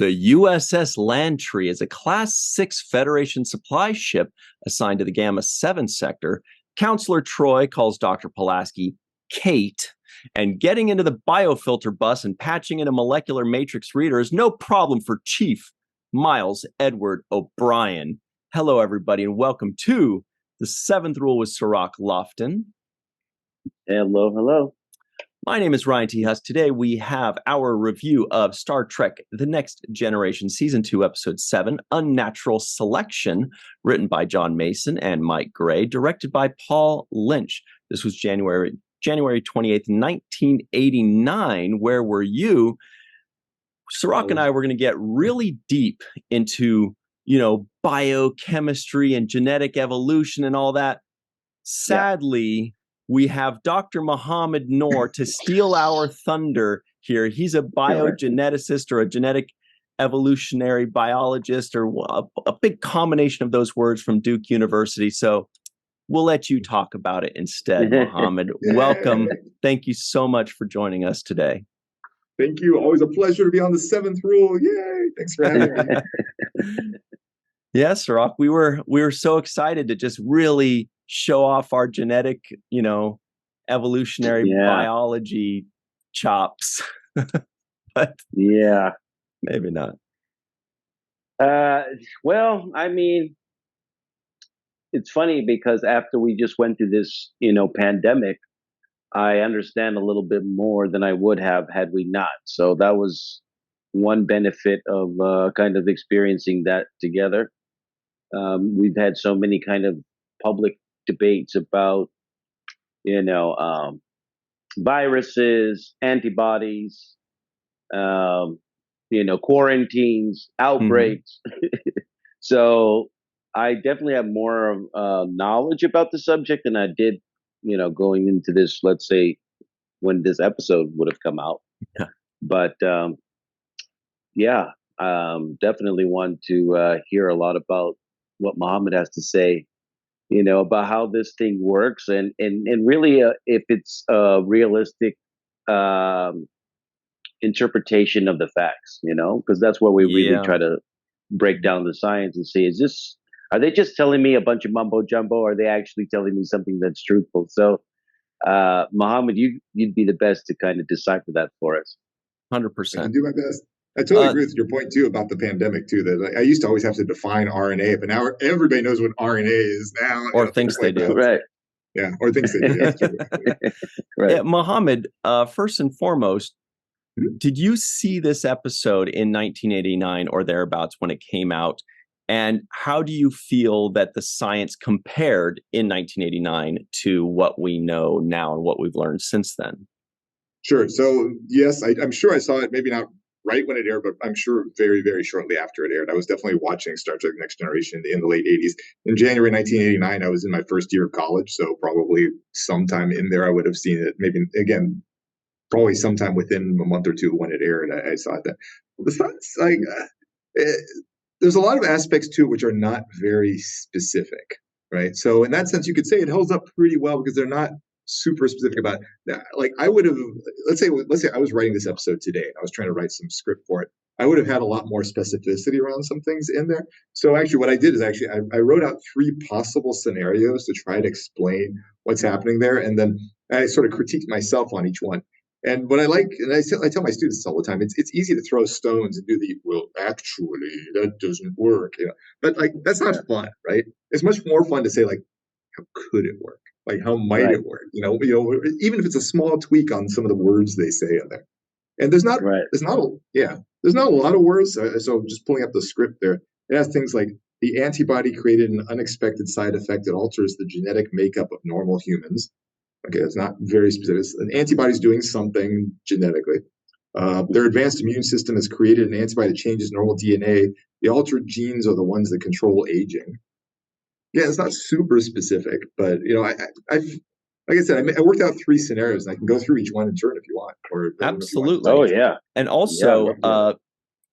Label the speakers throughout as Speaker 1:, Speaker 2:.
Speaker 1: The USS Lantry is a Class 6 Federation supply ship assigned to the Gamma 7 sector. Counselor Troy calls Dr. Pulaski Kate, and getting into the biofilter bus and patching in a molecular matrix reader is no problem for Chief Miles Edward O'Brien. Hello, everybody, and welcome to The Seventh Rule with Cirroc Lofton.
Speaker 2: Hello, hello.
Speaker 1: My name is Ryan T. Husk. Today we have our review of Star Trek The Next Generation, Season 2, Episode 7, Unnatural Selection, written by John Mason and Mike Gray, directed by Paul Lynch. This was January 28th, 1989. Where were you? Cirroc and I were going to get really deep into, biochemistry and genetic evolution and all that. Sadly, we have Dr. Mohamed Noor to steal our thunder here. He's a biogeneticist or a genetic evolutionary biologist or a big combination of those words from Duke University. So we'll let you talk about it instead, Mohamed. Welcome. Thank you so much for joining us today.
Speaker 3: Thank you. Always a pleasure to be on The Seventh Rule. Yay. Thanks for having me.
Speaker 1: Yes, Cirroc. We were so excited to just really show off our genetic, evolutionary biology chops. But
Speaker 2: yeah,
Speaker 1: maybe not.
Speaker 2: Well, I mean, it's funny because after we just went through this, pandemic, I understand a little bit more than I would have had we not. So that was one benefit of kind of experiencing that together. We've had so many kind of public debates about, viruses, antibodies, quarantines, outbreaks. Mm-hmm. So I definitely have more knowledge about the subject than I did, going into this, let's say, when this episode would have come out.
Speaker 1: Yeah.
Speaker 2: But definitely want to hear a lot about what Mohamed has to say, about how this thing works and really if it's a realistic interpretation of the facts, because that's what we really try to break down the science and say, are they just telling me a bunch of mumbo jumbo? Or are they actually telling me something that's truthful? So, Mohamed, you'd be the best to kind of decipher that for us.
Speaker 1: 100%.
Speaker 3: I can do my best. I totally agree with your point, too, about the pandemic, too. That I used to always have to define RNA, but now everybody knows what RNA is now.
Speaker 1: Or thinks they do.
Speaker 2: Right.
Speaker 3: Yeah, or thinks they do.
Speaker 2: Right.
Speaker 1: Yeah, Mohamed, first and foremost, did you see this episode in 1989 or thereabouts when it came out? And how do you feel that the science compared in 1989 to what we know now and what we've learned since then?
Speaker 3: Sure. So, yes, I'm sure I saw it, maybe not right when it aired, but I'm sure very, very shortly after it aired. I was definitely watching Star Trek Next Generation in the late 80s. In January 1989, I was in my first year of college, so probably sometime in there I would have seen it. Maybe, again, probably sometime within a month or two when it aired, I saw that. Besides, there's a lot of aspects to it which are not very specific, right? So in that sense, you could say it holds up pretty well because they're not super specific about that. Like I would have, let's say I was writing this episode today and I was trying to write some script for it. I would have had a lot more specificity around some things in there. So actually what I did is I wrote out 3 possible scenarios to try to explain what's happening there. And then I sort of critiqued myself on each one. And what I like, and I tell my students all the time, it's easy to throw stones and do actually, that doesn't work. But that's not fun, right? It's much more fun to say how could it work? How might it work? Even if it's a small tweak on some of the words they say in there. And there's not a lot of words. So just pulling up the script there, it has things like the antibody created an unexpected side effect that alters the genetic makeup of normal humans. Okay, it's not very specific. An antibody's doing something genetically. Their advanced immune system has created an antibody that changes normal DNA. The altered genes are the ones that control aging. Yeah, it's not super specific, but I've like I said, I worked out 3 scenarios, and I can go through each one in turn if you want.
Speaker 1: Absolutely.
Speaker 2: Oh yeah.
Speaker 1: And also,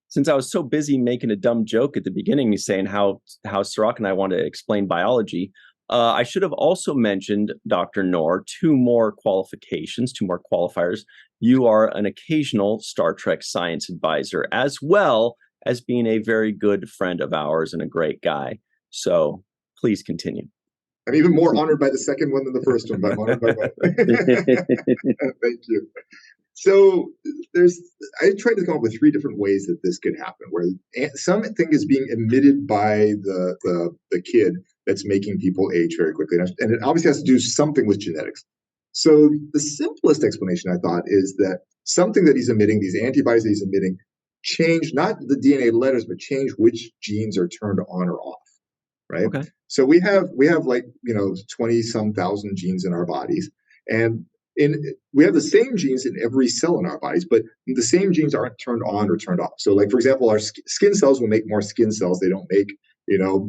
Speaker 1: since I was so busy making a dumb joke at the beginning, saying how Cirroc and I want to explain biology, I should have also mentioned, Dr. Noor, 2 more qualifications, 2 more qualifiers. You are an occasional Star Trek science advisor, as well as being a very good friend of ours and a great guy. So please continue.
Speaker 3: I'm even more honored by the second one than the first one, but I'm honored by both. Thank you. So I tried to come up with 3 different ways that this could happen, where something is being emitted by the kid that's making people age very quickly. And it obviously has to do something with genetics. So the simplest explanation, I thought, is that something that he's emitting, these antibodies that he's emitting, change not the DNA letters, but change which genes are turned on or off, right?
Speaker 1: Okay.
Speaker 3: So we have like, 20-some thousand genes in our bodies, and we have the same genes in every cell in our bodies, but the same genes aren't turned on or turned off. So, like, for example, our skin cells will make more skin cells. They don't make,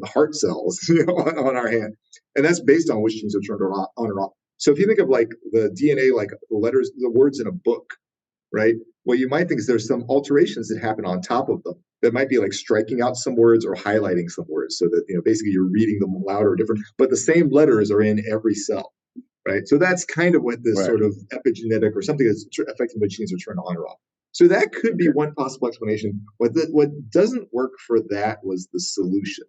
Speaker 3: heart cells on our hand. And that's based on which genes are turned on or off. So if you think of like the DNA, like the letters, the words in a book, right? What you might think is there's some alterations that happen on top of them that might be like striking out some words or highlighting some words so that, basically you're reading them louder or different, but the same letters are in every cell. Right. So that's kind of what this sort of epigenetic or something that's affecting which genes are turned on or off. So that could be one possible explanation. What doesn't work for that was the solution,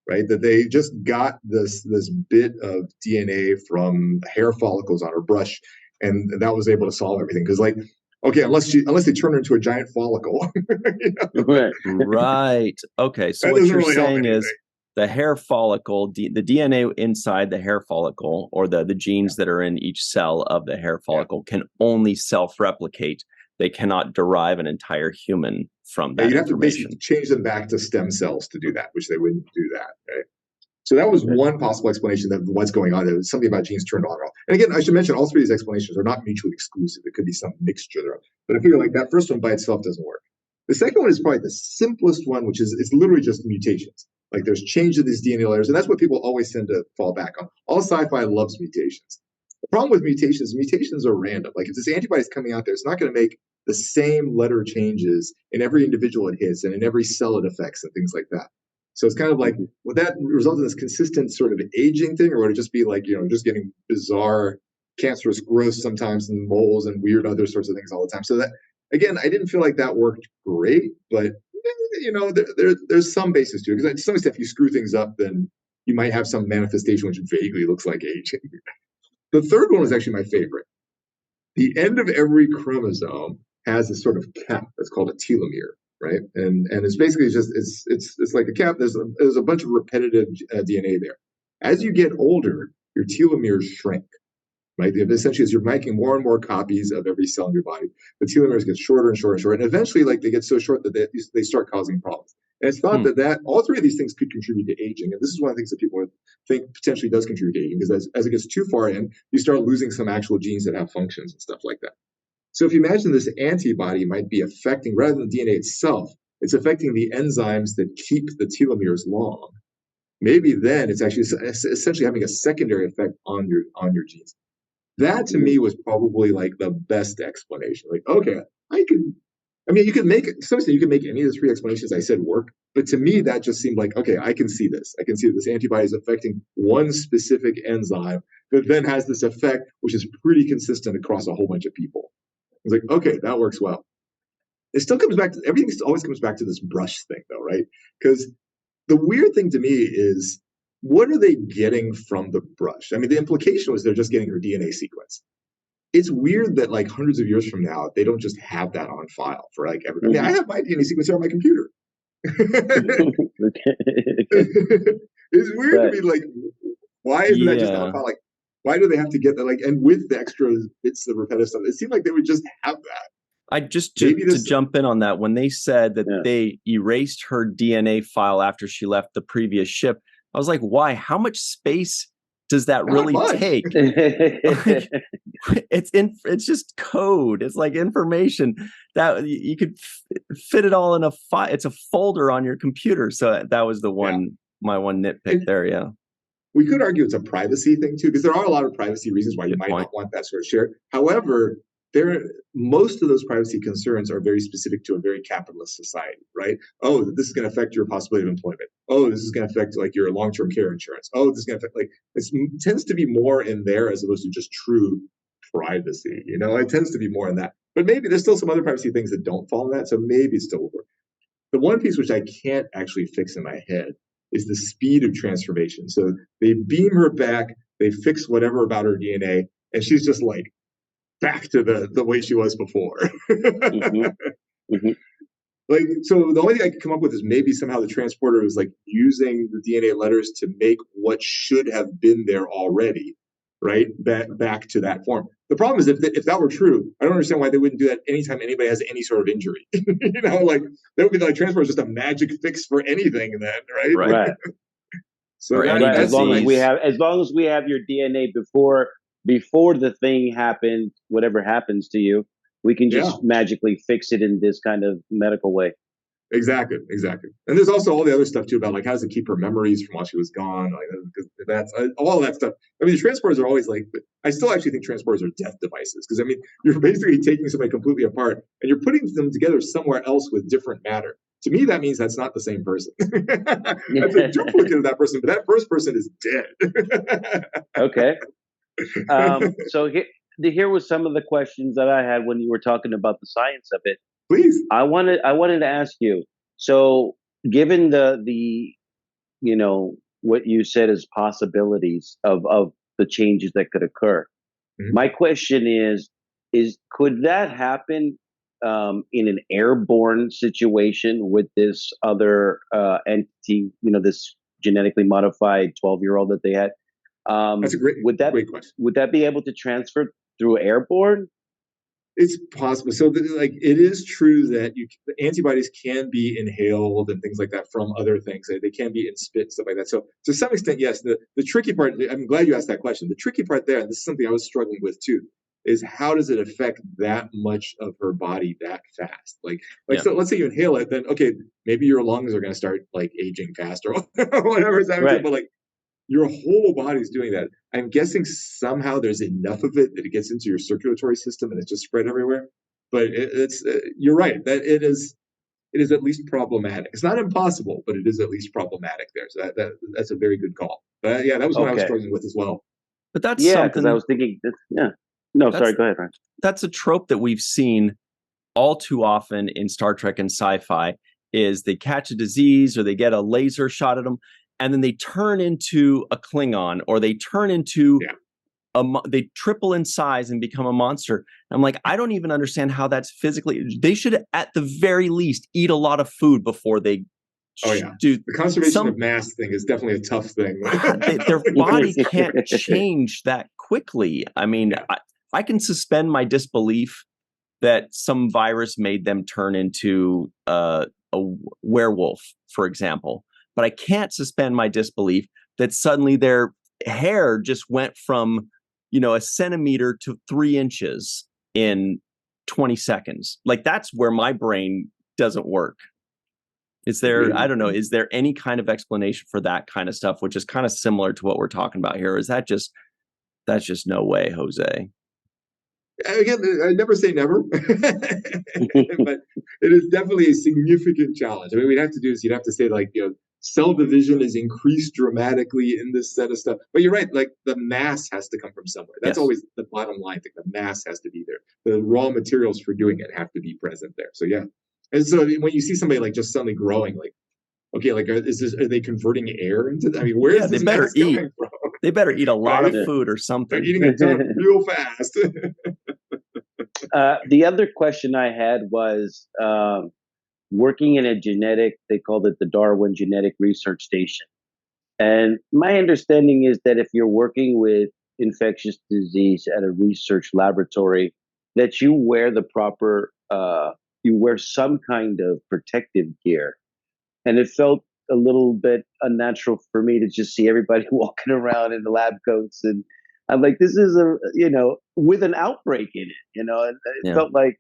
Speaker 3: right? That they just got this bit of DNA from hair follicles on her brush, and that was able to solve everything. Because, like, okay, unless they turn her into a giant follicle.
Speaker 1: Right. Okay. So what you're saying is, the hair follicle, the DNA inside the hair follicle, or the genes that are in each cell of the hair follicle, can only self-replicate. They cannot derive an entire human from that.
Speaker 3: You'd have to basically change them back to stem cells to do that, which they wouldn't do that, right? So that was one possible explanation of what's going on. There was something about genes turned on or off. And again, I should mention all 3 of these explanations are not mutually exclusive. It could be some mixture thereof. But I figure like that first one by itself doesn't work. The second one is probably the simplest one, which is it's literally just mutations. Like there's change of these DNA layers, and that's what people always tend to fall back on. All sci-fi loves mutations. The problem with mutations are random. Like if this antibody is coming out there, it's not going to make the same letter changes in every individual it hits and in every cell it affects and things like that. So it's kind of like, would that result in this consistent sort of aging thing, or would it just be like, just getting bizarre cancerous growth sometimes and moles and weird other sorts of things all the time? So that, again, I didn't feel like that worked great, but there's some basis to it, because to some extent, if you screw things up, then you might have some manifestation which vaguely looks like aging. The third one was actually my favorite. The end of every chromosome has this sort of cap that's called a telomere, right? And it's basically just it's like a cap. There's a bunch of repetitive DNA there. As you get older, your telomeres shrink. Right? Essentially, as you're making more and more copies of every cell in your body, the telomeres get shorter and shorter and shorter, and eventually, like, they get so short that they start causing problems. And it's thought that all 3 of these things could contribute to aging, and this is one of the things that people think potentially does contribute to aging, because as it gets too far in, you start losing some actual genes that have functions and stuff like that. So if you imagine this antibody might be affecting, rather than the DNA itself, it's affecting the enzymes that keep the telomeres long. Maybe then it's actually essentially having a secondary effect on your genes. That to me was probably like the best explanation. Like, okay, you could make any of the 3 explanations I said work, but to me that just seemed like, okay, I can see this. I can see that this antibody is affecting one specific enzyme that then has this effect, which is pretty consistent across a whole bunch of people. It's like, okay, that works well. It still comes back to, everything always comes back to this brush thing though, right? Because the weird thing to me is, what are they getting from the brush? I mean, the implication was they're just getting her DNA sequence. It's weird that like hundreds of years from now, they don't just have that on file for like everybody. I mean, I have my DNA sequence on my computer. It's weird to me, like, why isn't that just on file? Like, why do they have to get that? Like, and with the extra bits of repetitive stuff, it seemed like they would just have that.
Speaker 1: I just to jump in on that, when they said that they erased her DNA file after she left the previous ship, I was like, why? How much space does that really take? It's just code. It's like information that you could fit it all in a file. It's a folder on your computer. So that was my one nitpick there. Yeah.
Speaker 3: We could argue it's a privacy thing too, because there are a lot of privacy reasons why you might not want that sort of share. However, most of those privacy concerns are very specific to a very capitalist society, right? Oh, this is going to affect your possibility of employment. Oh, this is going to affect like your long-term care insurance. Oh, this is going to affect it tends to be more in there as opposed to just true privacy. It tends to be more in that. But maybe there's still some other privacy things that don't fall in that, so maybe it still will work. The one piece which I can't actually fix in my head is the speed of transformation. So they beam her back, they fix whatever about her DNA, and she's just like back to the way she was before. Like, so the only thing I could come up with is maybe somehow the transporter was like using the DNA letters to make what should have been there already, right? Back to that form. The problem is if that were true, I don't understand why they wouldn't do that anytime anybody has any sort of injury. Like that would be like transporter is just a magic fix for anything then, right?
Speaker 2: Right.
Speaker 3: So
Speaker 2: as long as we have your DNA before the thing happened, whatever happens to you, we can just magically fix it in this kind of medical way.
Speaker 3: Exactly. And there's also all the other stuff too about like how does it keep her memories from while she was gone, like that's all that stuff. I mean, the transporters are always like, I still actually think transporters are death devices because I mean, you're basically taking somebody completely apart and you're putting them together somewhere else with different matter. To me, that means that's not the same person. That's a duplicate of that person, but that first person is dead.
Speaker 2: Okay. So here was some of the questions that I had when you were talking about the science of it.
Speaker 3: Please.
Speaker 2: I wanted to ask you. So, given the what you said as possibilities of the changes that could occur, my question is could that happen in an airborne situation with this other entity? This genetically modified 12-year-old that they had.
Speaker 3: That's a great question.
Speaker 2: Would that be able to transfer through airborne?
Speaker 3: It's possible. So, it is true that the antibodies can be inhaled and things like that from other things. They can be in spit, stuff like that. So, to some extent, yes. The tricky part, I'm glad you asked that question. The tricky part there, and this is something I was struggling with too, is how does it affect that much of her body that fast? So let's say you inhale it, then, okay, maybe your lungs are going to start like aging faster or whatever is happening. Right. But like, your whole body's doing that. I'm guessing somehow there's enough of it that it gets into your circulatory system and it's just spread everywhere. But it's you're right that it is at least problematic. It's not impossible, but it is at least problematic there. So that's a very good call. But that was what I was struggling with as well.
Speaker 1: But that's
Speaker 2: because I was thinking. No, sorry. Go ahead, Ryan.
Speaker 1: That's a trope that we've seen all too often in Star Trek and sci-fi. Is they catch a disease or they get a laser shot at them. And then they turn into a Klingon, or they turn into they triple in size and become a monster. And I'm like, I don't even understand how that's physically. They should, at the very least, eat a lot of food before they do.
Speaker 3: The conservation of mass thing is definitely a tough thing.
Speaker 1: Their body can't change that quickly. I mean, I can suspend my disbelief that some virus made them turn into a werewolf, for example. But I can't suspend my disbelief that suddenly their hair just went from, a centimeter to 3 inches in 20 seconds. Like, that's where my brain doesn't work. Is there, I don't know, is there any kind of explanation for that kind of stuff, which is kind of similar to what we're talking about here? Or is that's just no way, Jose?
Speaker 3: Again, I never say never, but it is definitely a significant challenge. I mean, you'd have to say like, cell division is increased dramatically in this set of stuff. But you're right, like the mass has to come from somewhere. That's always the bottom line thing. The mass has to be there. The raw materials for doing it have to be present there. So yeah. And so when you see somebody like just suddenly growing, like, okay, like are they converting air into that? I mean, where is this mass coming from?
Speaker 1: They better eat a lot of food or something.
Speaker 3: They're eating a ton real fast.
Speaker 2: The other question I had was working in they called it the Darwin Genetic Research Station. And my understanding is that if you're working with infectious disease at a research laboratory, that you wear the proper, you wear some kind of protective gear. And it felt a little bit unnatural for me to just see everybody walking around in the lab coats. And I'm like, this is with an outbreak in it, and it felt like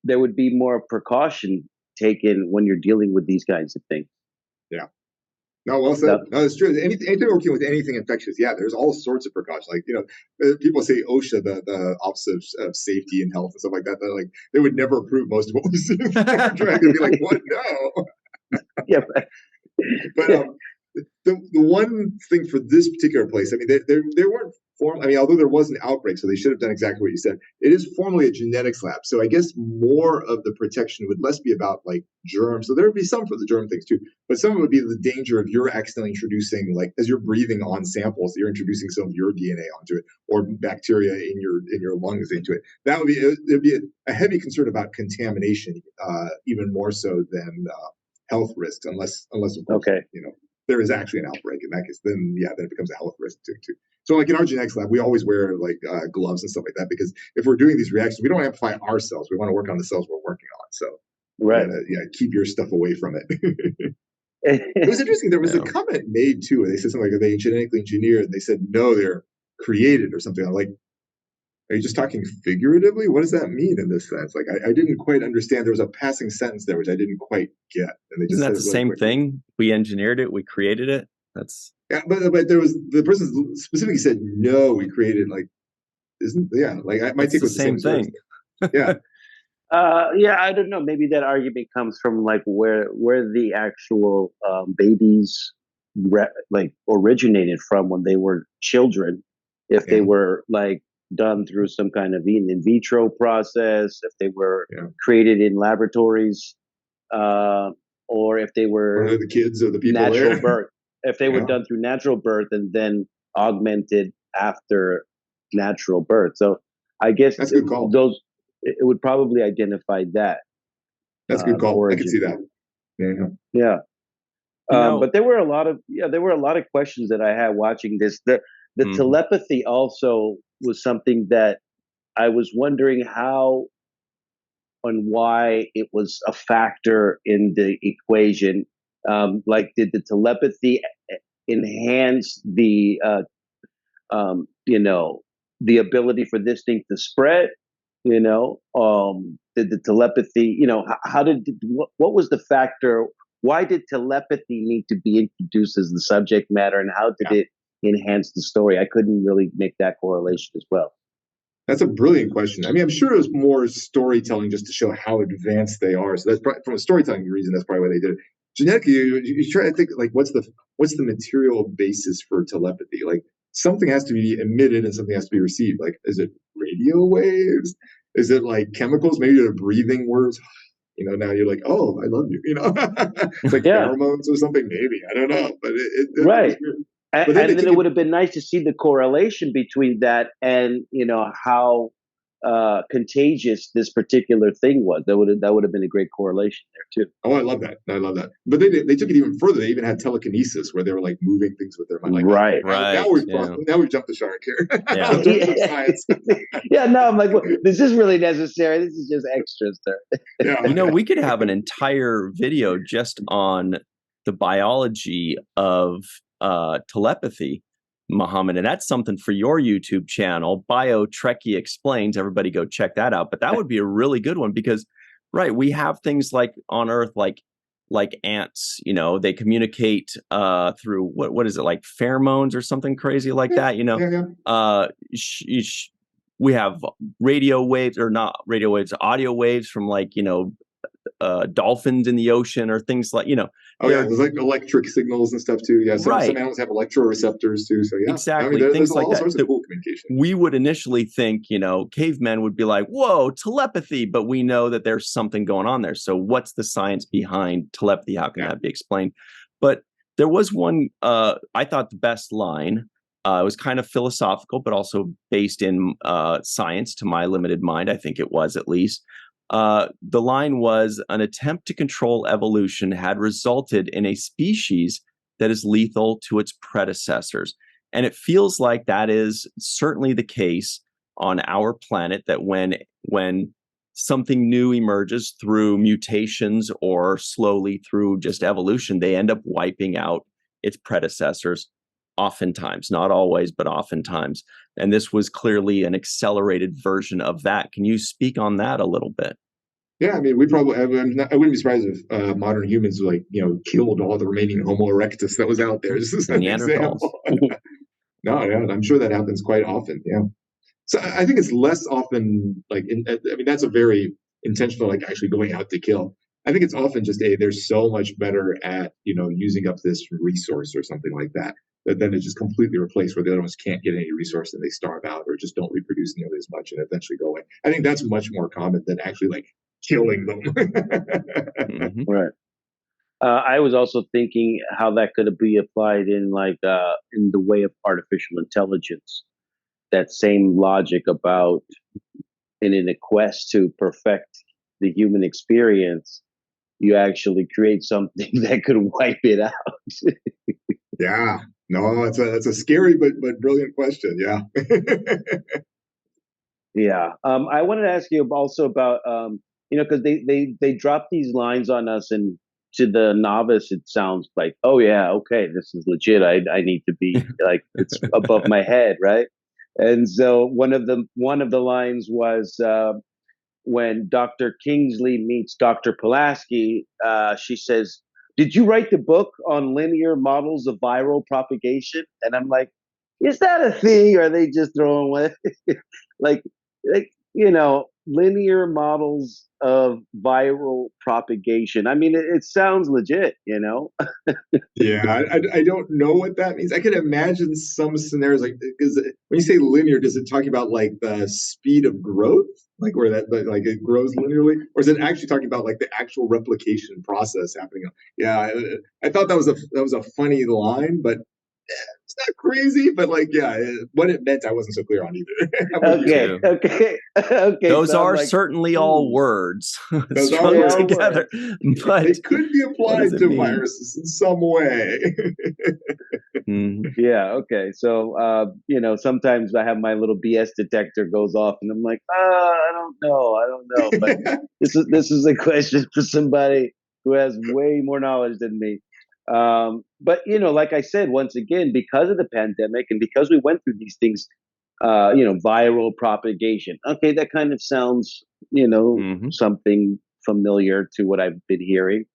Speaker 2: there would be more precaution taken when you're dealing with these kinds of things.
Speaker 3: Yeah. No, well said. No, it's true. Anything working with anything infectious, there's all sorts of precautions. Like, people say OSHA, the Office of Safety and Health and stuff like that. They're like, they would never approve most of what we see in Star Trek. They'd be like, what? No.
Speaker 2: Yeah.
Speaker 3: But the one thing for this particular place, I mean, they weren't I mean, although there was an outbreak, so they should have done exactly what you said. It is formally a genetics lab. So I guess more of the protection would less be about like germs. So there would be some for the germ things too, but some of it would be the danger of you're accidentally introducing, like as you're breathing on samples, you're introducing some of your DNA onto it or bacteria in your lungs into it. That would be, there'd be a heavy concern about contamination, even more so than health risks, unless of course, there is actually an outbreak. In that case, then it becomes a health risk too. So like in our genetics lab, we always wear like gloves and stuff like that, because if we're doing these reactions, we don't amplify our cells. We want to work on the cells we're working on. So keep your stuff away from it. It was interesting. There was a comment made too, where they said something like, are they genetically engineered? And they said, no, they're created or something. I'm like, are you just talking figuratively? What does that mean in this sense? Like, I didn't quite understand. There was a passing sentence there, which I didn't quite get. And they just
Speaker 1: Isn't that the same thing? We engineered it. We created it. That's
Speaker 3: but there was, the person specifically said, no, we created, like, like my take was the same thing.
Speaker 2: I don't know. Maybe that argument comes from like where the actual babies originated from when they were children. If they were like done through some kind of in vitro process, if they were created in laboratories, or if they were
Speaker 3: the kids or the people
Speaker 2: natural birth. If they were done through natural birth and then augmented after natural birth. So I guess
Speaker 3: that's a good call.
Speaker 2: It would probably identify that.
Speaker 3: That's a good call. Origin. I can see that.
Speaker 2: Yeah. But there were a lot of questions that I had watching this. The telepathy also was something that I was wondering how and why it was a factor in the equation. Like, did the telepathy enhance the the ability for this thing to spread? Did the telepathy, what was the factor? Why did telepathy need to be introduced as the subject matter, and how did it enhance the story? I couldn't really make that correlation as well.
Speaker 3: That's a brilliant question. I mean, I'm sure it was more storytelling just to show how advanced they are. So that's probably, from a storytelling reason, that's probably why they did it. Genetically, you try to think like, what's the material basis for telepathy? Like, something has to be emitted and something has to be received. Like, is it radio waves? Is it like chemicals? Maybe they're breathing words. Now you're like, oh, I love you. It's like pheromones or something. Maybe, I don't know, but
Speaker 2: right. And then it would have been nice to see the correlation between that and how contagious this particular thing was. That would have been a great correlation there too.
Speaker 3: Oh, I love that. But they took it even further. They even had telekinesis, where they were like moving things with their mind. Like,
Speaker 2: right.
Speaker 3: Now we've jumped the shark here.
Speaker 2: I'm like, well, this is really necessary. This is just extra stuff.
Speaker 1: We could have an entire video just on the biology of telepathy, Mohamed, and that's something for your YouTube channel, Bio Trekkie Explains. Everybody go check that out. But that would be a really good one, because we have things like on Earth, like ants, they communicate through what is it, like pheromones or something crazy like that, we have radio waves, or not radio waves, audio waves from like dolphins in the ocean, or things like
Speaker 3: there's like electric signals and stuff too. Some animals have electroreceptors too. So
Speaker 1: exactly,
Speaker 3: things like
Speaker 1: all
Speaker 3: sorts of cool communication.
Speaker 1: We would initially think cavemen would be like, whoa, telepathy, but we know that there's something going on there. So what's the science behind telepathy? How can that be explained? But there was one, I thought the best line. It was kind of philosophical, but also based in science to my limited mind. I think it was, at least. The line was, an attempt to control evolution had resulted in a species that is lethal to its predecessors. And it feels like that is certainly the case on our planet, that when something new emerges through mutations or slowly through just evolution, they end up wiping out its predecessors, oftentimes, not always, but oftentimes. And this was clearly an accelerated version of that. Can you speak on that a little bit?
Speaker 3: Yeah, I mean, I wouldn't be surprised if modern humans killed all the remaining Homo erectus that was out there. Just as an example. No, I'm sure that happens quite often. Yeah. So I think it's less often that's a very intentional, like actually going out to kill. I think it's often just they're so much better at using up this resource or something like that. that then it's just completely replaced, where the other ones can't get any resource and they starve out or just don't reproduce nearly as much and eventually go away. I think that's much more common than actually like killing them.
Speaker 1: Mm-hmm.
Speaker 2: Right. I was also thinking how that could be applied in in the way of artificial intelligence. That same logic about in a quest to perfect the human experience, you actually create something that could wipe it out.
Speaker 3: Yeah. No, it's a scary but brilliant question. Yeah.
Speaker 2: Yeah. I wanted to ask you also about because they drop these lines on us, and to the novice it sounds like, oh yeah, okay, this is legit. I need to be like, it's above my head, right? And so one of the lines was when Dr. Kingsley meets Dr. Pulaski, she says, "Did you write the book on linear models of viral propagation?" And I'm like, is that a thing? Or are they just throwing away like linear models of viral propagation? I mean, it sounds legit,
Speaker 3: Yeah, I don't know what that means. I can imagine some scenarios like, when you say linear, does it talk about like the speed of growth, like where like it grows linearly, or is it actually talking about like the actual replication process happening? Yeah, I thought that was a funny line, but it's not crazy. But like, yeah, what it meant, I wasn't so clear on either. I'm with you.
Speaker 2: Okay, okay.
Speaker 1: Those
Speaker 2: So I'm
Speaker 1: are
Speaker 2: like,
Speaker 1: certainly all words
Speaker 3: Those are
Speaker 1: strung
Speaker 2: they are
Speaker 3: words.
Speaker 1: together, but
Speaker 3: They could be
Speaker 1: what does
Speaker 3: applied
Speaker 1: it
Speaker 3: to
Speaker 1: mean?
Speaker 3: viruses in some way.
Speaker 1: Mhm.
Speaker 2: Yeah, okay. So sometimes I have my little BS detector goes off, and I'm like, I don't know. But this is a question for somebody who has way more knowledge than me. But like I said, once again, because of the pandemic and because we went through these things, viral propagation. Okay, that kind of sounds,
Speaker 1: Mhm.
Speaker 2: something familiar to what I've been hearing.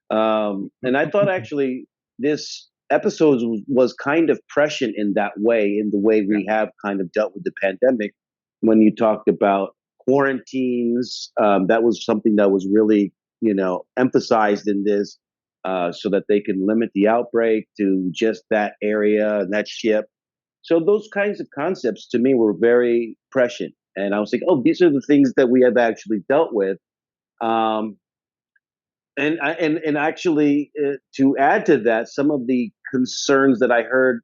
Speaker 2: And I thought actually this episode was kind of prescient in that way, in the way we have kind of dealt with the pandemic. When you talked about quarantines, that was something that was really, emphasized in this, so that they can limit the outbreak to just that area and that ship. So those kinds of concepts to me were very prescient. And I was like, oh, these are the things that we have actually dealt with. Um, and actually, to add to that, some of the concerns that I heard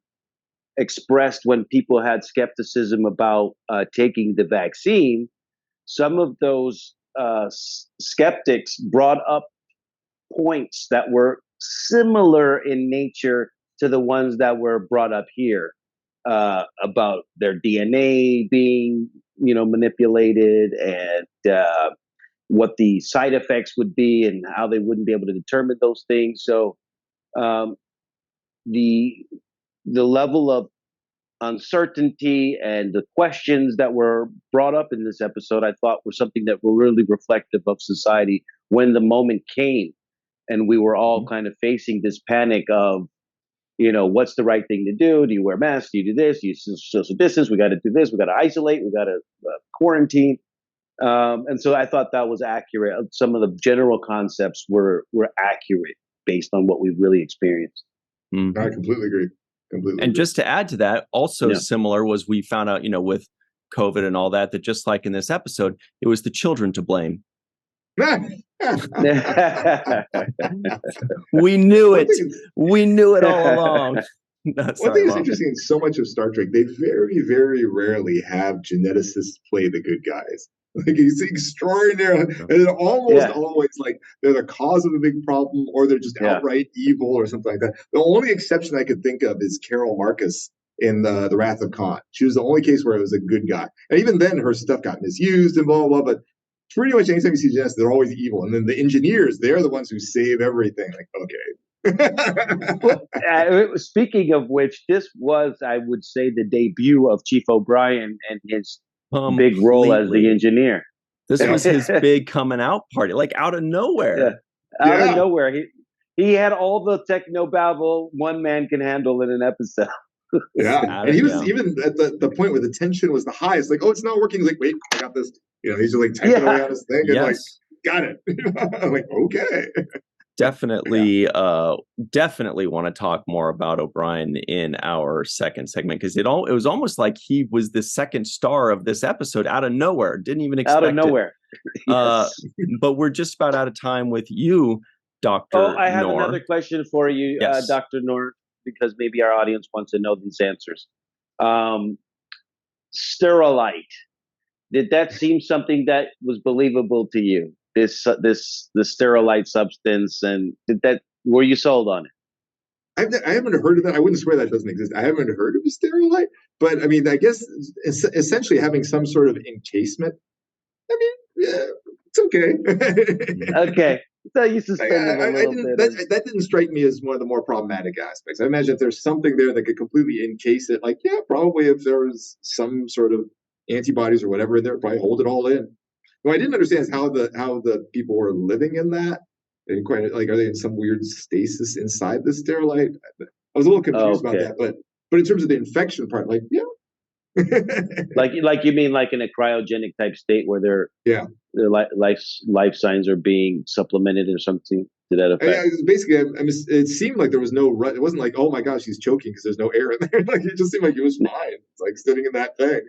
Speaker 2: expressed when people had skepticism about taking the vaccine, some of those skeptics brought up points that were similar in nature to the ones that were brought up here, about their DNA being, manipulated, and what the side effects would be and how they wouldn't be able to determine those things. So um, the the level of uncertainty and the questions that were brought up in this episode, I thought were something that were really reflective of society when the moment came, and we were all kind of facing this panic of, what's the right thing to do? Do you wear masks? Do you do this? Do you social distance? We got to do this. We got to isolate. We got to quarantine. And so I thought that was accurate. Some of the general concepts were accurate based on what we've really experienced.
Speaker 1: Mhm.
Speaker 3: I completely agree. Completely.
Speaker 1: And
Speaker 3: agree.
Speaker 1: just to add to that, also
Speaker 2: Yeah.
Speaker 1: similar was we found out, with COVID and all that just like in this episode, it was the children to blame. We knew it. We knew it all along.
Speaker 3: One thing that's interesting in so much of Star Trek, they very, very rarely have geneticists play the good guys. Like, it's extraordinary, and they're almost always like they're the cause of a big problem, or they're just outright evil, or something like that. The only exception I could think of is Carol Marcus in the Wrath of Khan. She was the only case where it was a good guy, and even then, her stuff got misused and blah blah. But pretty much anytime you see geneticists, they're always evil, and then the engineers, they're the ones who save everything. Like, okay.
Speaker 2: Well, speaking of which, this was, I would say, the debut of Chief O'Brien and his big role as the engineer.
Speaker 1: This was his big coming out party, like out of nowhere.
Speaker 2: Out of nowhere. He had all the techno babble one man can handle in an episode.
Speaker 3: Yeah, and he was even at the point where the tension was the highest. Like, oh, it's not working. He's like, wait, I got this. He's just like typing away on his thing, and like, got it. I'm like, okay.
Speaker 1: definitely want to talk more about O'Brien in our second segment, because it was almost like he was the second star of this episode out of nowhere. Didn't even expect
Speaker 2: out of nowhere.
Speaker 1: Yes. But we're just about out of time with you, Dr.
Speaker 2: Oh, I have
Speaker 1: Noor.
Speaker 2: another question for you,
Speaker 1: Yes.
Speaker 2: Dr. Noor, because maybe our audience wants to know these answers. Sterilite. Did that seem something that was believable to you? The sterilite substance, and were you sold on it?
Speaker 3: I haven't heard of that. I wouldn't swear that doesn't exist. I haven't heard of a sterilite, but I mean, I guess essentially having some sort of encasement. I mean, yeah, it's okay.
Speaker 2: Okay, so you suspended a little bit.
Speaker 3: That didn't strike me as one of the more problematic aspects. I imagine if there's something there that could completely encase it, like, yeah, probably if there was some sort of antibodies or whatever in there, probably hold it all in. What I didn't understand is how the people were living in that. And quite like, are they in some weird stasis inside the sterilite? I was a little confused about that, but in terms of the infection part, like, yeah.
Speaker 2: like you mean like in a cryogenic type state where their life signs are being supplemented or something to that effect?
Speaker 3: Basically, it seemed like there was no. It wasn't like, oh my gosh, he's choking because there's no air in there. Like, it just seemed like he was fine. It's like sitting in that thing.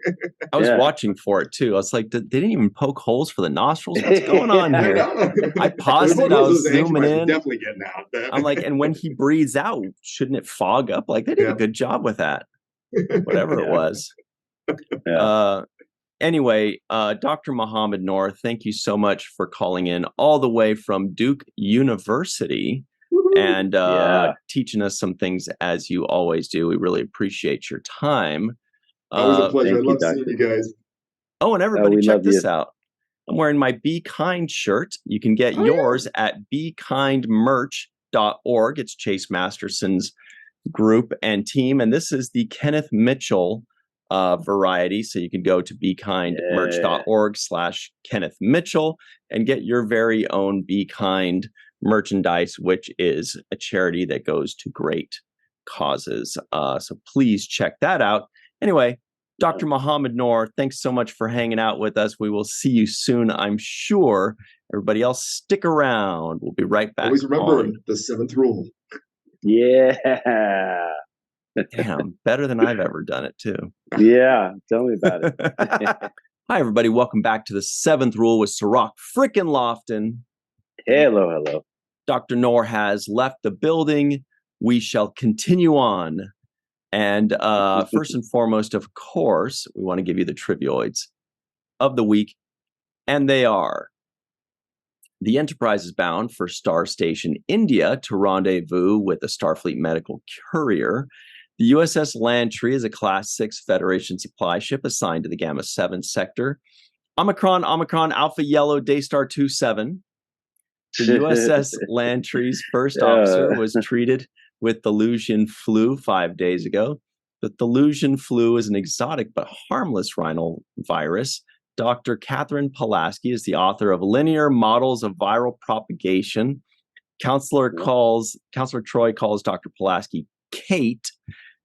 Speaker 1: I was watching for it too. I was like, they didn't even poke holes for the nostrils. What's going on here? I paused it. I was zooming in.
Speaker 3: Definitely getting out.
Speaker 1: I'm like, and when he breathes out, shouldn't it fog up? Like, they did a good job with that. Whatever it was. Anyway, Dr. Mohamed Noor, thank you so much for calling in all the way from Duke University and teaching us some things as you always do. We really appreciate your time.
Speaker 3: Always a pleasure. I love seeing you guys.
Speaker 1: Oh, and everybody check this out. I'm wearing my Be Kind shirt. You can get yours at bekindmerch.org. It's Chase Masterson's group and team. And this is the Kenneth Mitchell variety. So you can go to bekindmerch.org/Kenneth Mitchell and get your very own Be Kind merchandise, which is a charity that goes to great causes. So please check that out. Anyway, Dr. Mohamed Noor, thanks so much for hanging out with us. We will see you soon, I'm sure. Everybody else, stick around. We'll be right back.
Speaker 3: Always remember the seventh rule.
Speaker 2: Yeah.
Speaker 1: Damn, better than I've ever done it, too.
Speaker 2: Yeah, tell me about it.
Speaker 1: Hi, everybody. Welcome back to the seventh rule with Cirroc frickin' Lofton.
Speaker 2: Hello.
Speaker 1: Dr. Noor has left the building. We shall continue on. And first and foremost, of course, we want to give you the trivioids of the week. And they are: the Enterprise is bound for Star Station India to rendezvous with a Starfleet medical courier. The USS Lantry is a Class 6 Federation supply ship assigned to the Gamma 7 sector. Omicron, Alpha Yellow, Daystar 27. The USS Lantry's first officer was treated with Thelusian flu 5 days ago. The Thelusian flu is an exotic but harmless rhinovirus. Dr. Catherine Pulaski is the author of Linear Models of Viral Propagation. Counselor Troy calls Dr. Pulaski Kate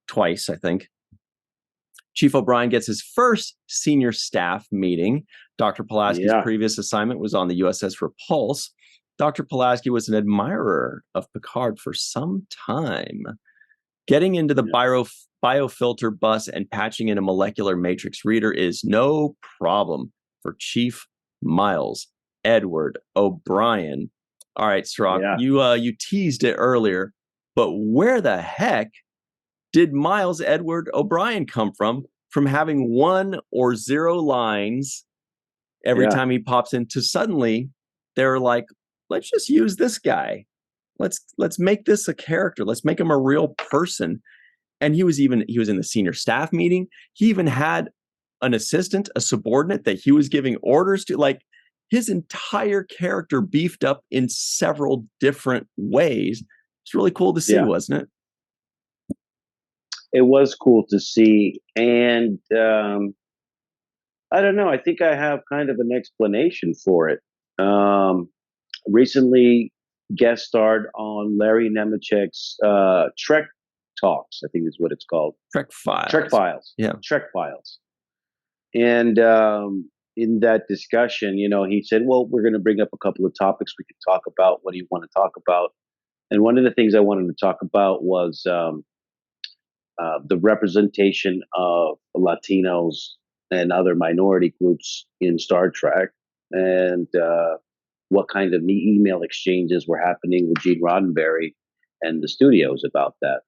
Speaker 1: twice, I think. Chief O'Brien gets his first senior staff meeting. Dr. Pulaski's previous assignment was on the USS Repulse. Dr. Pulaski was an admirer of Picard for some time. Getting into the biofilter bus and patching in a molecular matrix reader is no problem for Chief Miles Edward O'Brien. All right, Cirroc, you teased it earlier, but where the heck did Miles Edward O'Brien come from having 1 or 0 lines every time he pops in to suddenly they're like, let's just use this guy. Let's make this a character. Let's make him a real person. And he was in the senior staff meeting. He even had an assistant, a subordinate that he was giving orders to. Like, his entire character beefed up in several different ways. It's really cool to see, wasn't it?
Speaker 2: It was cool to see. And I don't know. I think I have kind of an explanation for it. Recently guest starred on Larry Nemechek's Trek Talks, I think is what it's called.
Speaker 1: Trek Files.
Speaker 2: Trek Files.
Speaker 1: Yeah.
Speaker 2: Trek Files. And in that discussion, he said, well, we're going to bring up a couple of topics we could talk about. What do you want to talk about? And one of the things I wanted to talk about was the representation of Latinos and other minority groups in Star Trek, and what kind of email exchanges were happening with Gene Roddenberry and the studios about that.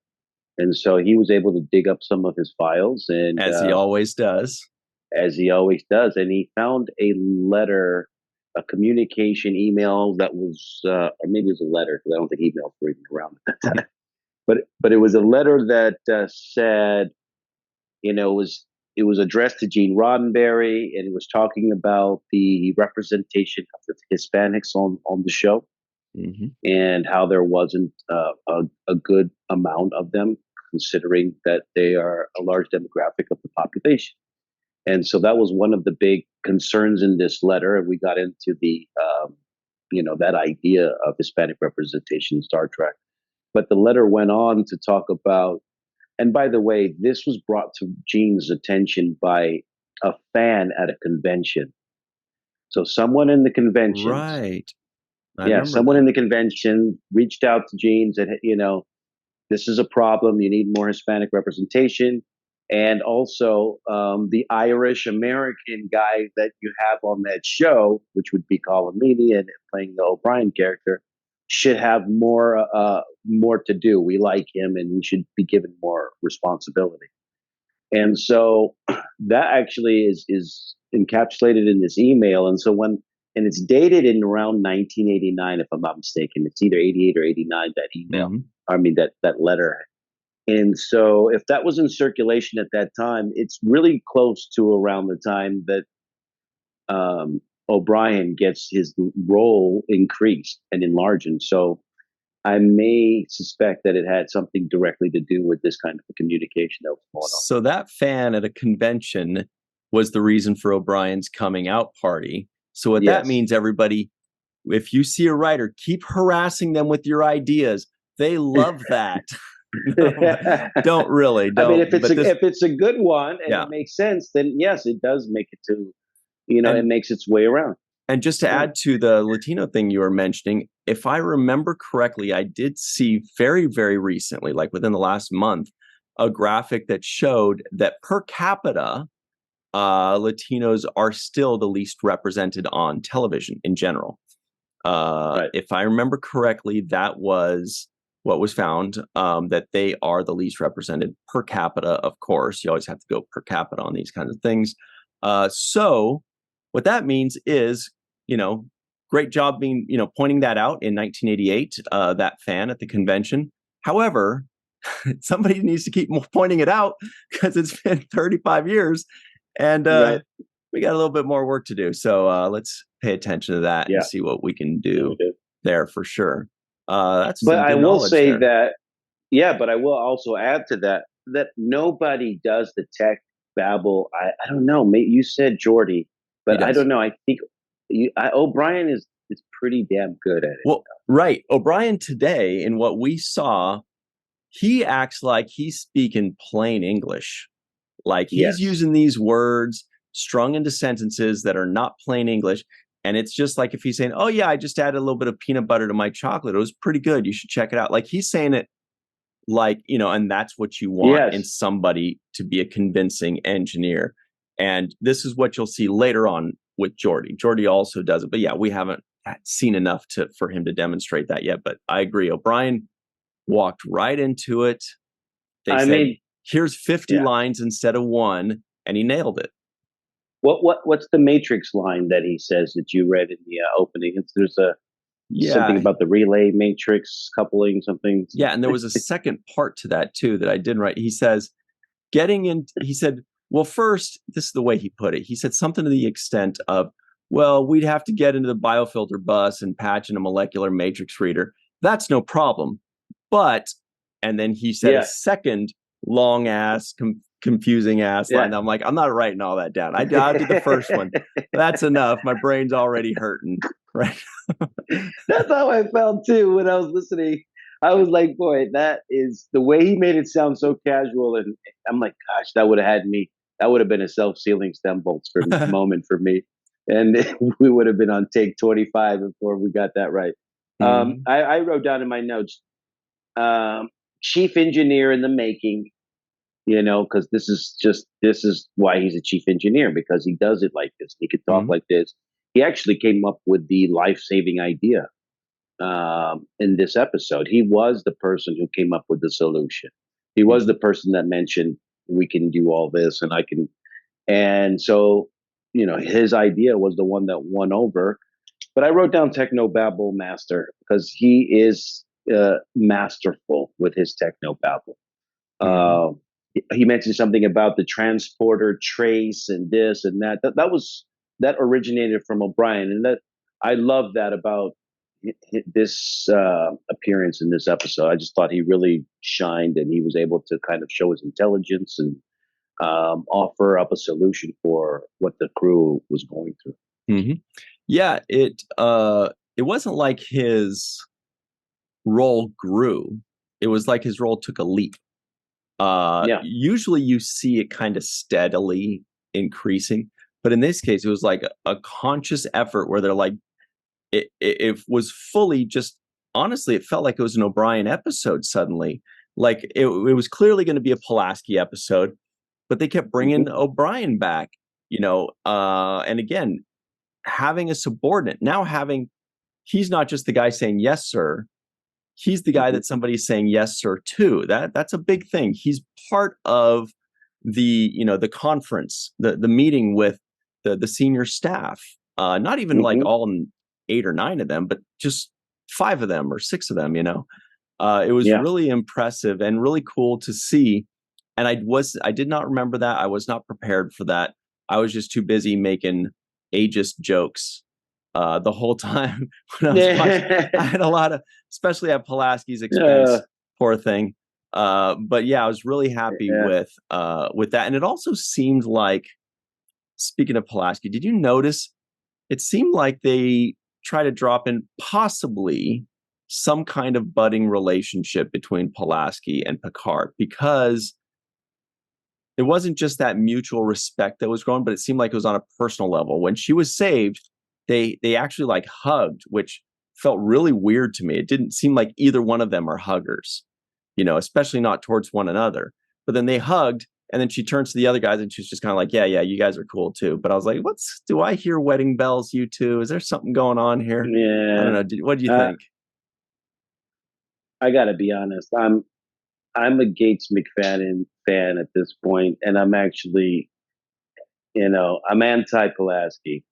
Speaker 2: And so he was able to dig up some of his files, and
Speaker 1: as he always does.
Speaker 2: And he found a letter, a communication email that was, or maybe it was a letter, because I don't think emails were even around at that time. But it was a letter that said, it was addressed to Gene Roddenberry, and it was talking about the representation of the Hispanics on the show, and how there wasn't a good amount of them, considering that they are a large demographic of the population. And so that was one of the big concerns in this letter, and we got into the that idea of Hispanic representation in Star Trek. But the letter went on to talk about, and by the way, this was brought to Gene's attention by a fan at a convention. So someone in the convention,
Speaker 1: right?
Speaker 2: Someone in the convention reached out to Gene, said, this is a problem. You need more Hispanic representation. And also, the Irish American guy that you have on that show, which would be Colomini and playing the O'Brien character, should have more to do. We like him, and he should be given more responsibility. And so that actually is encapsulated in this email. And so and it's dated in around 1989, if I'm not mistaken. It's either 88 or 89, that email. I mean, that letter. And so if that was in circulation at that time, it's really close to around the time that O'Brien gets his role increased and enlarged. And so I may suspect that it had something directly to do with this kind of a communication that was going on.
Speaker 1: So that fan at a convention was the reason for O'Brien's coming out party. So what that means, everybody, if you see a writer, keep harassing them with your ideas. They love that. Don't really.
Speaker 2: I mean, if it's a good one and it makes sense, then yes, it does make it to, it makes its way around.
Speaker 1: And just to add to the Latino thing you were mentioning, if I remember correctly, I did see very, very recently, like within the last month, a graphic that showed that per capita, Latinos are still the least represented on television in general. Right. If I remember correctly, that was what was found, that they are the least represented per capita. Of course, you always have to go per capita on these kinds of things. So what that means is, great job being, pointing that out in 1988, that fan at the convention. However, somebody needs to keep pointing it out, because it's been 35 years and we got a little bit more work to do. So let's pay attention to that and see what we can do there for sure. But
Speaker 2: I will say that, but I will also add to that nobody does the tech babble. I don't know. Maybe you said Geordi, but I don't know. I think O'Brien is pretty damn good at it.
Speaker 1: Well, right. O'Brien today, in what we saw, he acts like he's speaking plain English. Like he's using these words strung into sentences that are not plain English. And it's just like if he's saying, oh, yeah, I just added a little bit of peanut butter to my chocolate. It was pretty good. You should check it out. Like he's saying it like, and that's what you want in somebody to be a convincing engineer. And this is what you'll see later on with Geordi. Geordi also does it. But yeah, we haven't seen enough for him to demonstrate that yet. But I agree. O'Brien walked right into it. They said, here's 50 lines instead of one. And he nailed it.
Speaker 2: What's the Matrix line that he says that you read in the opening? There's something about the relay matrix coupling something.
Speaker 1: Yeah, and there was a second part to that too that I didn't write. He says, he said, well, first, this is the way he put it. He said something to the extent of, well, we'd have to get into the biofilter bus and patch in a molecular matrix reader. That's no problem. But, and then he said a second long ass confusing ass line. I'm like, I'm not writing all that down. I'll do the first one. That's enough. My brain's already hurting. Right.
Speaker 2: That's how I felt too when I was listening. I was like, boy, that is the way he made it sound so casual. And I'm like, gosh, that would have been a self-sealing stem bolts moment for me. and we would have been on take 25 before we got that right.
Speaker 1: Mhm.
Speaker 2: I wrote down in my notes, chief engineer in the making, because this is why he's a chief engineer, because he does it like this. He could talk
Speaker 1: Mhm.
Speaker 2: like this. He actually came up with the life-saving idea in this episode. He was the person who came up with the solution. He was the person that mentioned we can do all this, and I can. And so, his idea was the one that won over. But I wrote down techno babble master because he is masterful with his techno babble.
Speaker 1: Mhm.
Speaker 2: Uh, he mentioned something about the transporter trace and this and that. That originated from O'Brien, and that I love that about this appearance in this episode. I just thought he really shined, and he was able to kind of show his intelligence and offer up a solution for what the crew was going through.
Speaker 1: Mhm. Yeah, it wasn't like his role grew. It was like his role took a leap.
Speaker 2: Yeah.
Speaker 1: Usually you see it kind of steadily increasing, but in this case, it was like a conscious effort where they're like, it was fully just, honestly, it felt like it was an O'Brien episode suddenly. Like it was clearly going to be a Pulaski episode, but they kept bringing O'Brien back, and again, having a subordinate, now he's not just the guy saying, yes, sir. He's the guy that somebody's saying yes sir to. That's a big thing. He's part of the conference, the meeting with the senior staff. Not even like all 8 or 9 of them, but just 5 of them or 6 of them. It was
Speaker 2: Yeah.
Speaker 1: really impressive and really cool to see. And I did not remember that. I was not prepared for that. I was just too busy making ageist jokes the whole time when I was watching. I had a lot of, especially at Pulaski's expense, poor thing. But yeah, I was really happy with that. And it also seemed like, speaking of Pulaski, did you notice it seemed like they try to drop in possibly some kind of budding relationship between Pulaski and Picard, because it wasn't just that mutual respect that was growing, but it seemed like it was on a personal level. When she was saved, they actually like hugged, which felt really weird to me. It didn't seem like either one of them are huggers, especially not towards one another. But then they hugged, and then she turns to the other guys and she's just kind of like, yeah, you guys are cool too. But I was like, do I hear wedding bells, you two? Is there something going on here?
Speaker 2: Yeah.
Speaker 1: I don't know. What do you think?
Speaker 2: I gotta be honest. I'm a Gates McFadden fan at this point, and I'm actually, I'm anti Pulaski.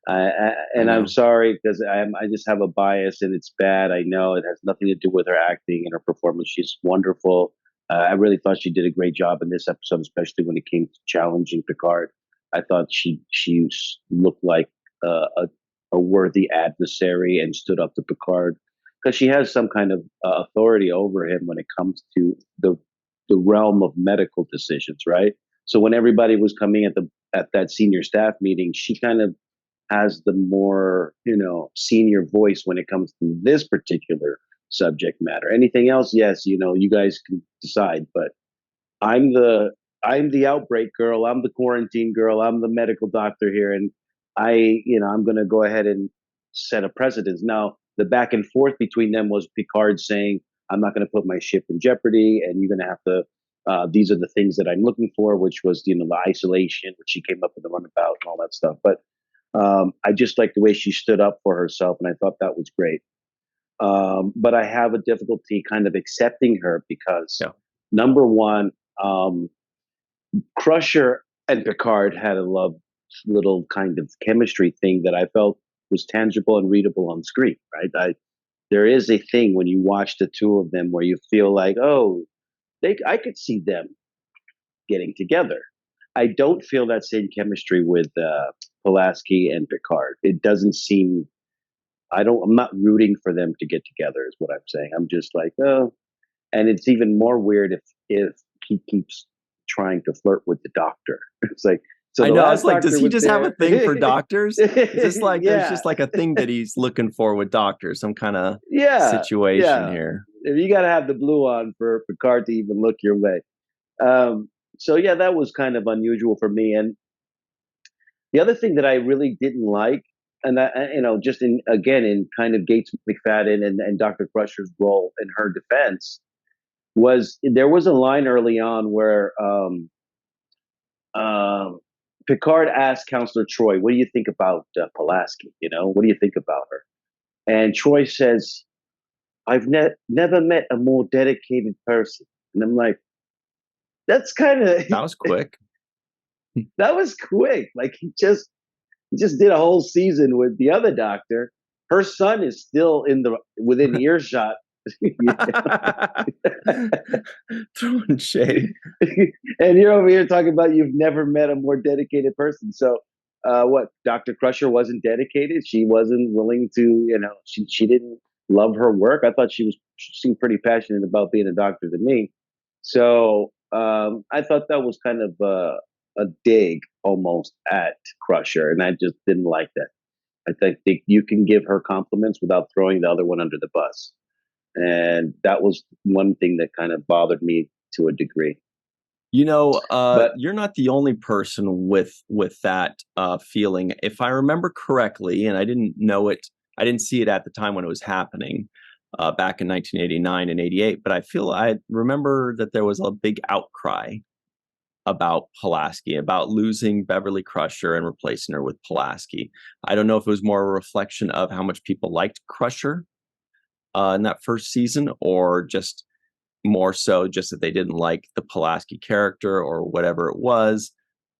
Speaker 2: And I'm sorry because I just have a bias, and it's bad. I know it has nothing to do with her acting and her performance. She's wonderful. I really thought she did a great job in this episode, especially when it came to challenging Picard. I thought she looked like a worthy adversary and stood up to Picard because she has some kind of authority over him when it comes to the realm of medical decisions, right? So when everybody was coming at that senior staff meeting, she kind of has the more senior voice when it comes to this particular subject matter. Anything else, yes, you guys can decide, but i'm the I'm the outbreak girl, I'm the quarantine girl, I'm the medical doctor here, and I'm going to go ahead and set a precedence. Now the back and forth between them was Picard saying, I'm not going to put my ship in jeopardy, and you're going to have to these are the things that I'm looking for, which was the isolation, which she came up with the runabout and all that stuff. But I just like the way she stood up for herself, and I thought that was great. But I have a difficulty kind of accepting her because, number one, Crusher and Picard had a little kind of chemistry thing that I felt was tangible and readable on screen, right? There is a thing when you watch the two of them where you feel like, oh, I could see them getting together. I don't feel that same chemistry with Pulaski and Picard. It doesn't seem. I'm not rooting for them to get together. Is what I'm saying. I'm just like, oh, and it's even more weird if he keeps trying to flirt with the Doctor. It's like, so
Speaker 1: I
Speaker 2: the
Speaker 1: know. I was
Speaker 2: last
Speaker 1: like, does
Speaker 2: Doctor
Speaker 1: he
Speaker 2: was
Speaker 1: just have a
Speaker 2: there.
Speaker 1: thing for doctors? Is this like there's
Speaker 2: Yeah,
Speaker 1: just like a thing that he's looking for with doctors, some kind of
Speaker 2: yeah,
Speaker 1: situation
Speaker 2: yeah.
Speaker 1: here?
Speaker 2: If you got to have the blue on for Picard to even look your way. So yeah, that was kind of unusual for me, and The other thing that I really didn't like, and that, just in kind of Gates McFadden and Dr. Crusher's role in her defense, was there was a line early on where um, Picard asked Counselor Troy, "What do you think about Pulaski? What do you think about her?" And Troy says, "I've never met a more dedicated person." And I'm like, that's kind of
Speaker 1: That was quick.
Speaker 2: that was quick. Like he just did a whole season with the other doctor. Her son is still within earshot.
Speaker 1: Throwing shade.
Speaker 2: And you're over here talking about you've never met a more dedicated person. So what, Dr. Crusher wasn't dedicated? She wasn't willing to, she didn't love her work. I thought she seemed pretty passionate about being a doctor to me. So I thought that was kind of a dig almost at Crusher, and I just didn't like that. I think you can give her compliments without throwing the other one under the bus. And that was one thing that kind of bothered me to a degree.
Speaker 1: But you're not the only person with that feeling. If I remember correctly, and I didn't know it, I didn't see it at the time when it was happening back in 1989 and 88, but I remember that there was a big outcry about Pulaski, about losing Beverly Crusher and replacing her with Pulaski. I don't know if it was more a reflection of how much people liked Crusher in that first season, or just more so just that they didn't like the Pulaski character or whatever it was,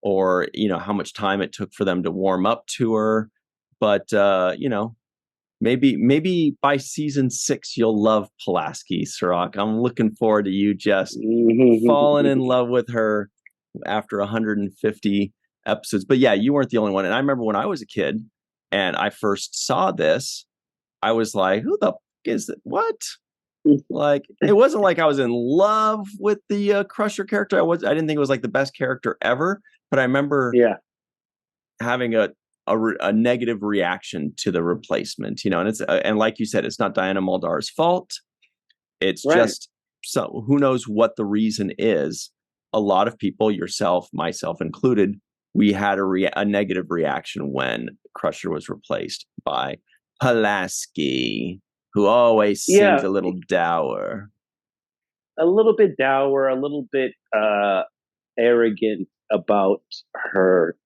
Speaker 1: or how much time it took for them to warm up to her. But maybe by season 6 you'll love Pulaski, Cirroc. I'm looking forward to you just falling in love with her after 150 episodes. But yeah, you weren't the only one. And I remember when I was a kid and I first saw this, I was like, who the f- is it? What? Like, it wasn't like I was in love with the Crusher character. I didn't think it was like the best character ever, but I remember having a negative reaction to the replacement, and like you said, it's not Diana Muldaur's fault. It's just, so who knows what the reason is. A lot of people, yourself, myself included, we had a negative reaction when Crusher was replaced by Pulaski, who always seems a little dour.
Speaker 2: A little bit dour, a little bit arrogant about her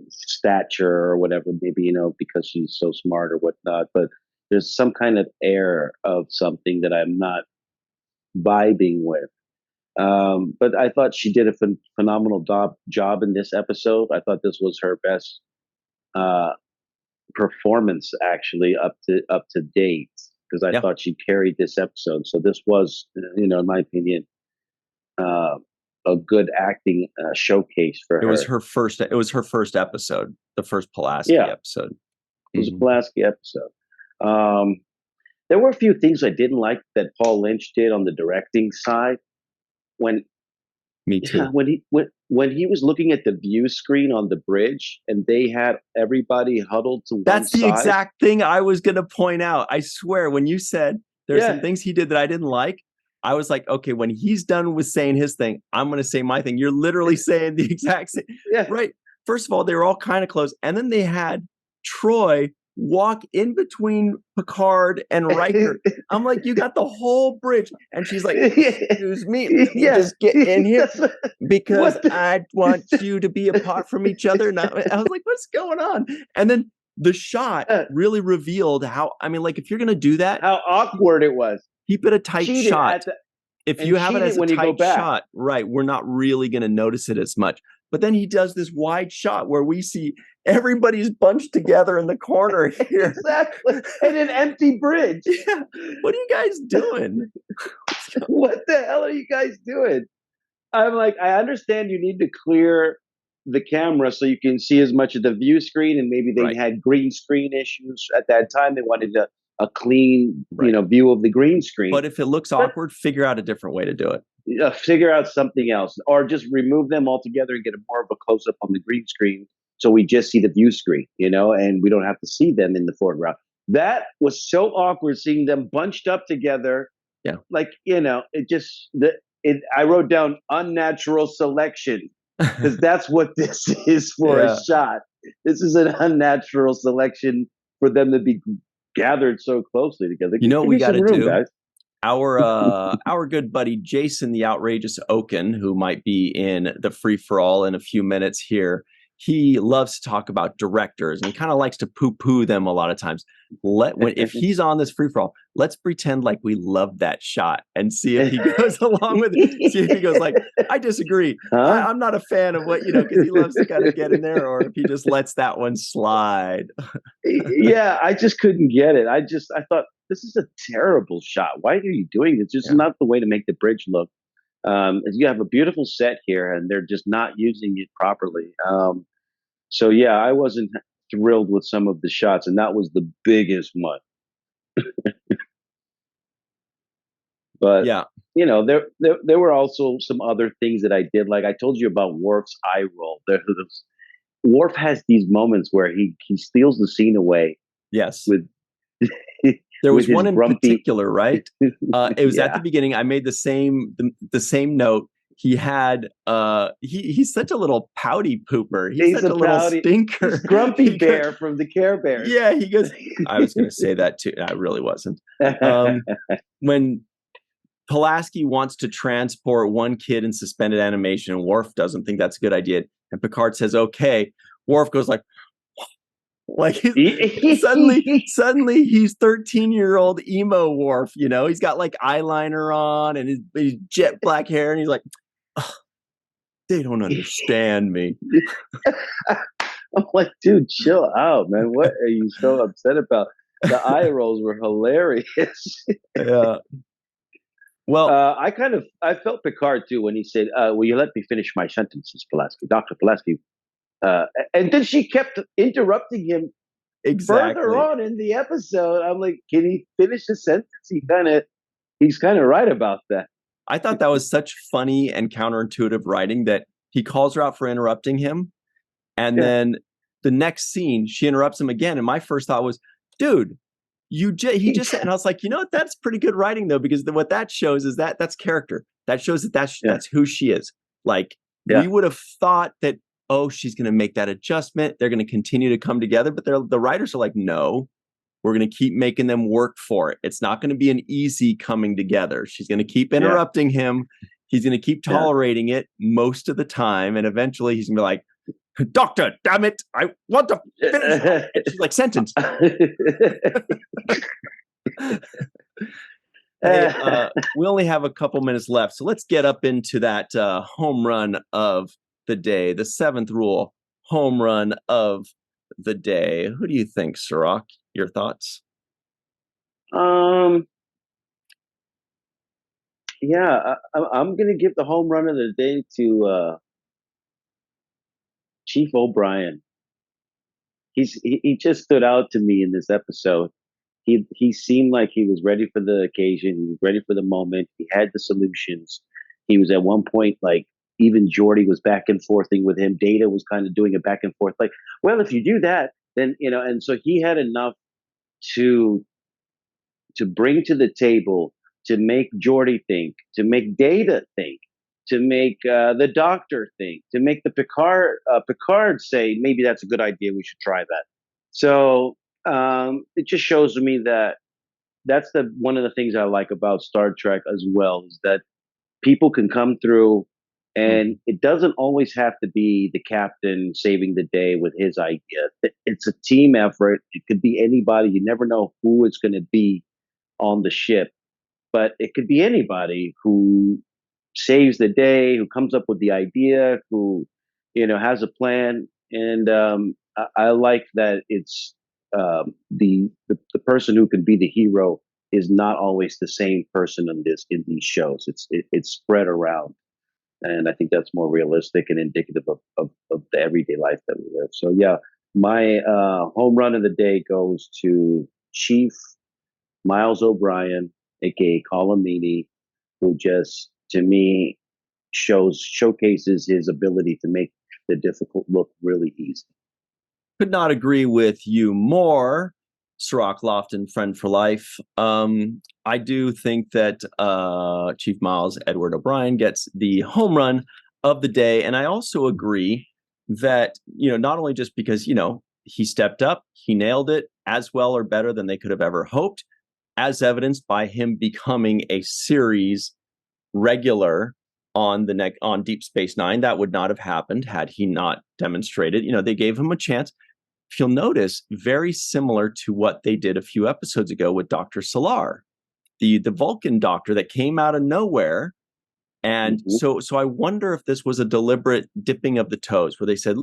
Speaker 2: stature or whatever, maybe, because she's so smart or whatnot. But there's some kind of air of something that I'm not vibing with. But I thought she did a phenomenal job in this episode. I thought this was her best performance, actually, up to date, because I thought she carried this episode. So this was, in my opinion, a good acting showcase for her.
Speaker 1: It was her first episode, the first Pulaski episode.
Speaker 2: It was a Pulaski episode. There were a few things I didn't like that Paul Lynch did on the directing side.
Speaker 1: Me too.
Speaker 2: When he was looking at the view screen on the bridge and they had everybody huddled to one side.
Speaker 1: That's the exact thing I was going to point out. I swear, when you said there's some things he did that I didn't like, I was like, okay, when he's done with saying his thing, I'm going to say my thing. You're literally saying the exact same. Yeah. Right. First of all, they were all kind of close. And then they had Troy walk in between Picard and Riker. I'm like, you got the whole bridge. And she's like, excuse me, just get in here because I want you to be apart from each other. And I was like, what's going on? And then the shot really revealed how, if you're going to do that,
Speaker 2: how awkward it was.
Speaker 1: Keep it a tight shot. If you have it as a tight shot, right, we're not really going to notice it as much. But then he does this wide shot where we see everybody's bunched together in the corner here.
Speaker 2: Exactly. And an empty bridge.
Speaker 1: Yeah. What are you guys doing?
Speaker 2: What the hell are you guys doing? I'm like, I understand you need to clear the camera so you can see as much of the view screen, and maybe they had green screen issues at that time. They wanted a clean, view of the green screen.
Speaker 1: But if it looks awkward, figure out a different way to do it.
Speaker 2: Figure out something else, or just remove them altogether and get more of a close up on the green screen, so we just see the view screen, and we don't have to see them in the foreground. That was so awkward, seeing them bunched up together.
Speaker 1: Yeah,
Speaker 2: like it just I wrote down unnatural selection because that's what this is for a shot. this is an unnatural selection for them to be gathered so closely together.
Speaker 1: You know what
Speaker 2: Give
Speaker 1: we
Speaker 2: me
Speaker 1: got
Speaker 2: some
Speaker 1: to
Speaker 2: room,
Speaker 1: do?
Speaker 2: guys.
Speaker 1: Our good buddy Jason the Outrageous Oaken, who might be in the free for all in a few minutes here, he loves to talk about directors and kind of likes to poo-poo them a lot of times. If he's on this free for all, let's pretend like we love that shot and see if he goes along with it. See if he goes like, I disagree.
Speaker 2: Huh?
Speaker 1: I'm not a fan of what, because he loves to kind of get in there, or if he just lets that one slide.
Speaker 2: Yeah, I just couldn't get it. I thought this is a terrible shot. Why are you doing this? This is not the way to make the bridge look. You have a beautiful set here, and they're just not using it properly. So yeah, I wasn't thrilled with some of the shots, and that was the biggest one. But
Speaker 1: Yeah.
Speaker 2: there were also some other things that I did. Like I told you about Worf's eye roll. Worf has these moments where he steals the scene away.
Speaker 1: Yes.
Speaker 2: With
Speaker 1: there was
Speaker 2: with
Speaker 1: one in particular, right? It was at
Speaker 2: Yeah.
Speaker 1: the beginning. I made the same note. He had he's such a little pouty pooper. He's such a little stinker.
Speaker 2: He's Grumpy Bear from the Care Bears.
Speaker 1: Yeah, he goes. I was going to say that too. I really wasn't. When Pulaski wants to transport one kid in suspended animation, and Worf doesn't think that's a good idea, and Picard says, "Okay." Worf goes like suddenly he's 13-year-old emo Worf. He's got like eyeliner on and his jet black hair, and he's like, oh, they don't understand me.
Speaker 2: I'm like, dude, chill out, man. What are you so upset about? The eye rolls were hilarious.
Speaker 1: Yeah. Well,
Speaker 2: I felt Picard too when he said, "Will you let me finish my sentences, Pulaski, Dr. Pulaski?" And then she kept interrupting him further on in the episode. I'm like, can he finish the sentence? He's kind of right about that.
Speaker 1: I thought that was such funny and counterintuitive writing that he calls her out for interrupting him. And then the next scene, she interrupts him again. And my first thought was, dude, he just said, and I was like, what? That's pretty good writing though, because what that shows is that's character. That shows that's who she is. Like we would have thought that, oh, she's going to make that adjustment. They're going to continue to come together. But the writers are like, no, we're going to keep making them work for it. It's not going to be an easy coming together. She's going to keep interrupting him. He's going to keep tolerating it most of the time. And eventually he's going to be like, Doctor, damn it, I want to finish. She's like, sentence. Hey, we only have a couple minutes left. So let's get up into that home run of the day, the seventh rule, home run of the day. Who do you think, Cirroc? Your thoughts?
Speaker 2: I'm going to give the home run of the day to Chief O'Brien. He just stood out to me in this episode. He seemed like he was ready for the occasion. He was ready for the moment. He had the solutions. He was at one point like, even Geordi was back and forthing with him. Data was kind of doing a back and forth. Like, well, if you do that, then, and so he had enough to bring to the table, to make Geordi think, to make Data think, to make the Doctor think, to make the Picard say, maybe that's a good idea. We should try that. So it just shows me that that's one of the things I like about Star Trek as well, is that people can come through. And it doesn't always have to be the captain saving the day with his idea. It's a team effort. It could be anybody. You never know who it's going to be on the ship. But it could be anybody who saves the day, who comes up with the idea, who, has a plan. And I like that it's the person who can be the hero is not always the same person in these shows. It's spread around. And I think that's more realistic and indicative of the everyday life that we live. So yeah, my home run of the day goes to Chief Miles O'Brien, aka Colomini, who just, to me, showcases his ability to make the difficult look really easy.
Speaker 1: Could not agree with you more, Cirroc Lofton, friend for life. I do think that Chief Miles Edward O'Brien gets the home run of the day. And I also agree that, not only just because, he stepped up, he nailed it as well or better than they could have ever hoped, as evidenced by him becoming a series regular on Deep Space Nine. That would not have happened had he not demonstrated. They gave him a chance. If you'll notice, very similar to what they did a few episodes ago with Dr. Solar, the Vulcan doctor that came out of nowhere. And so I wonder if this was a deliberate dipping of the toes where they said,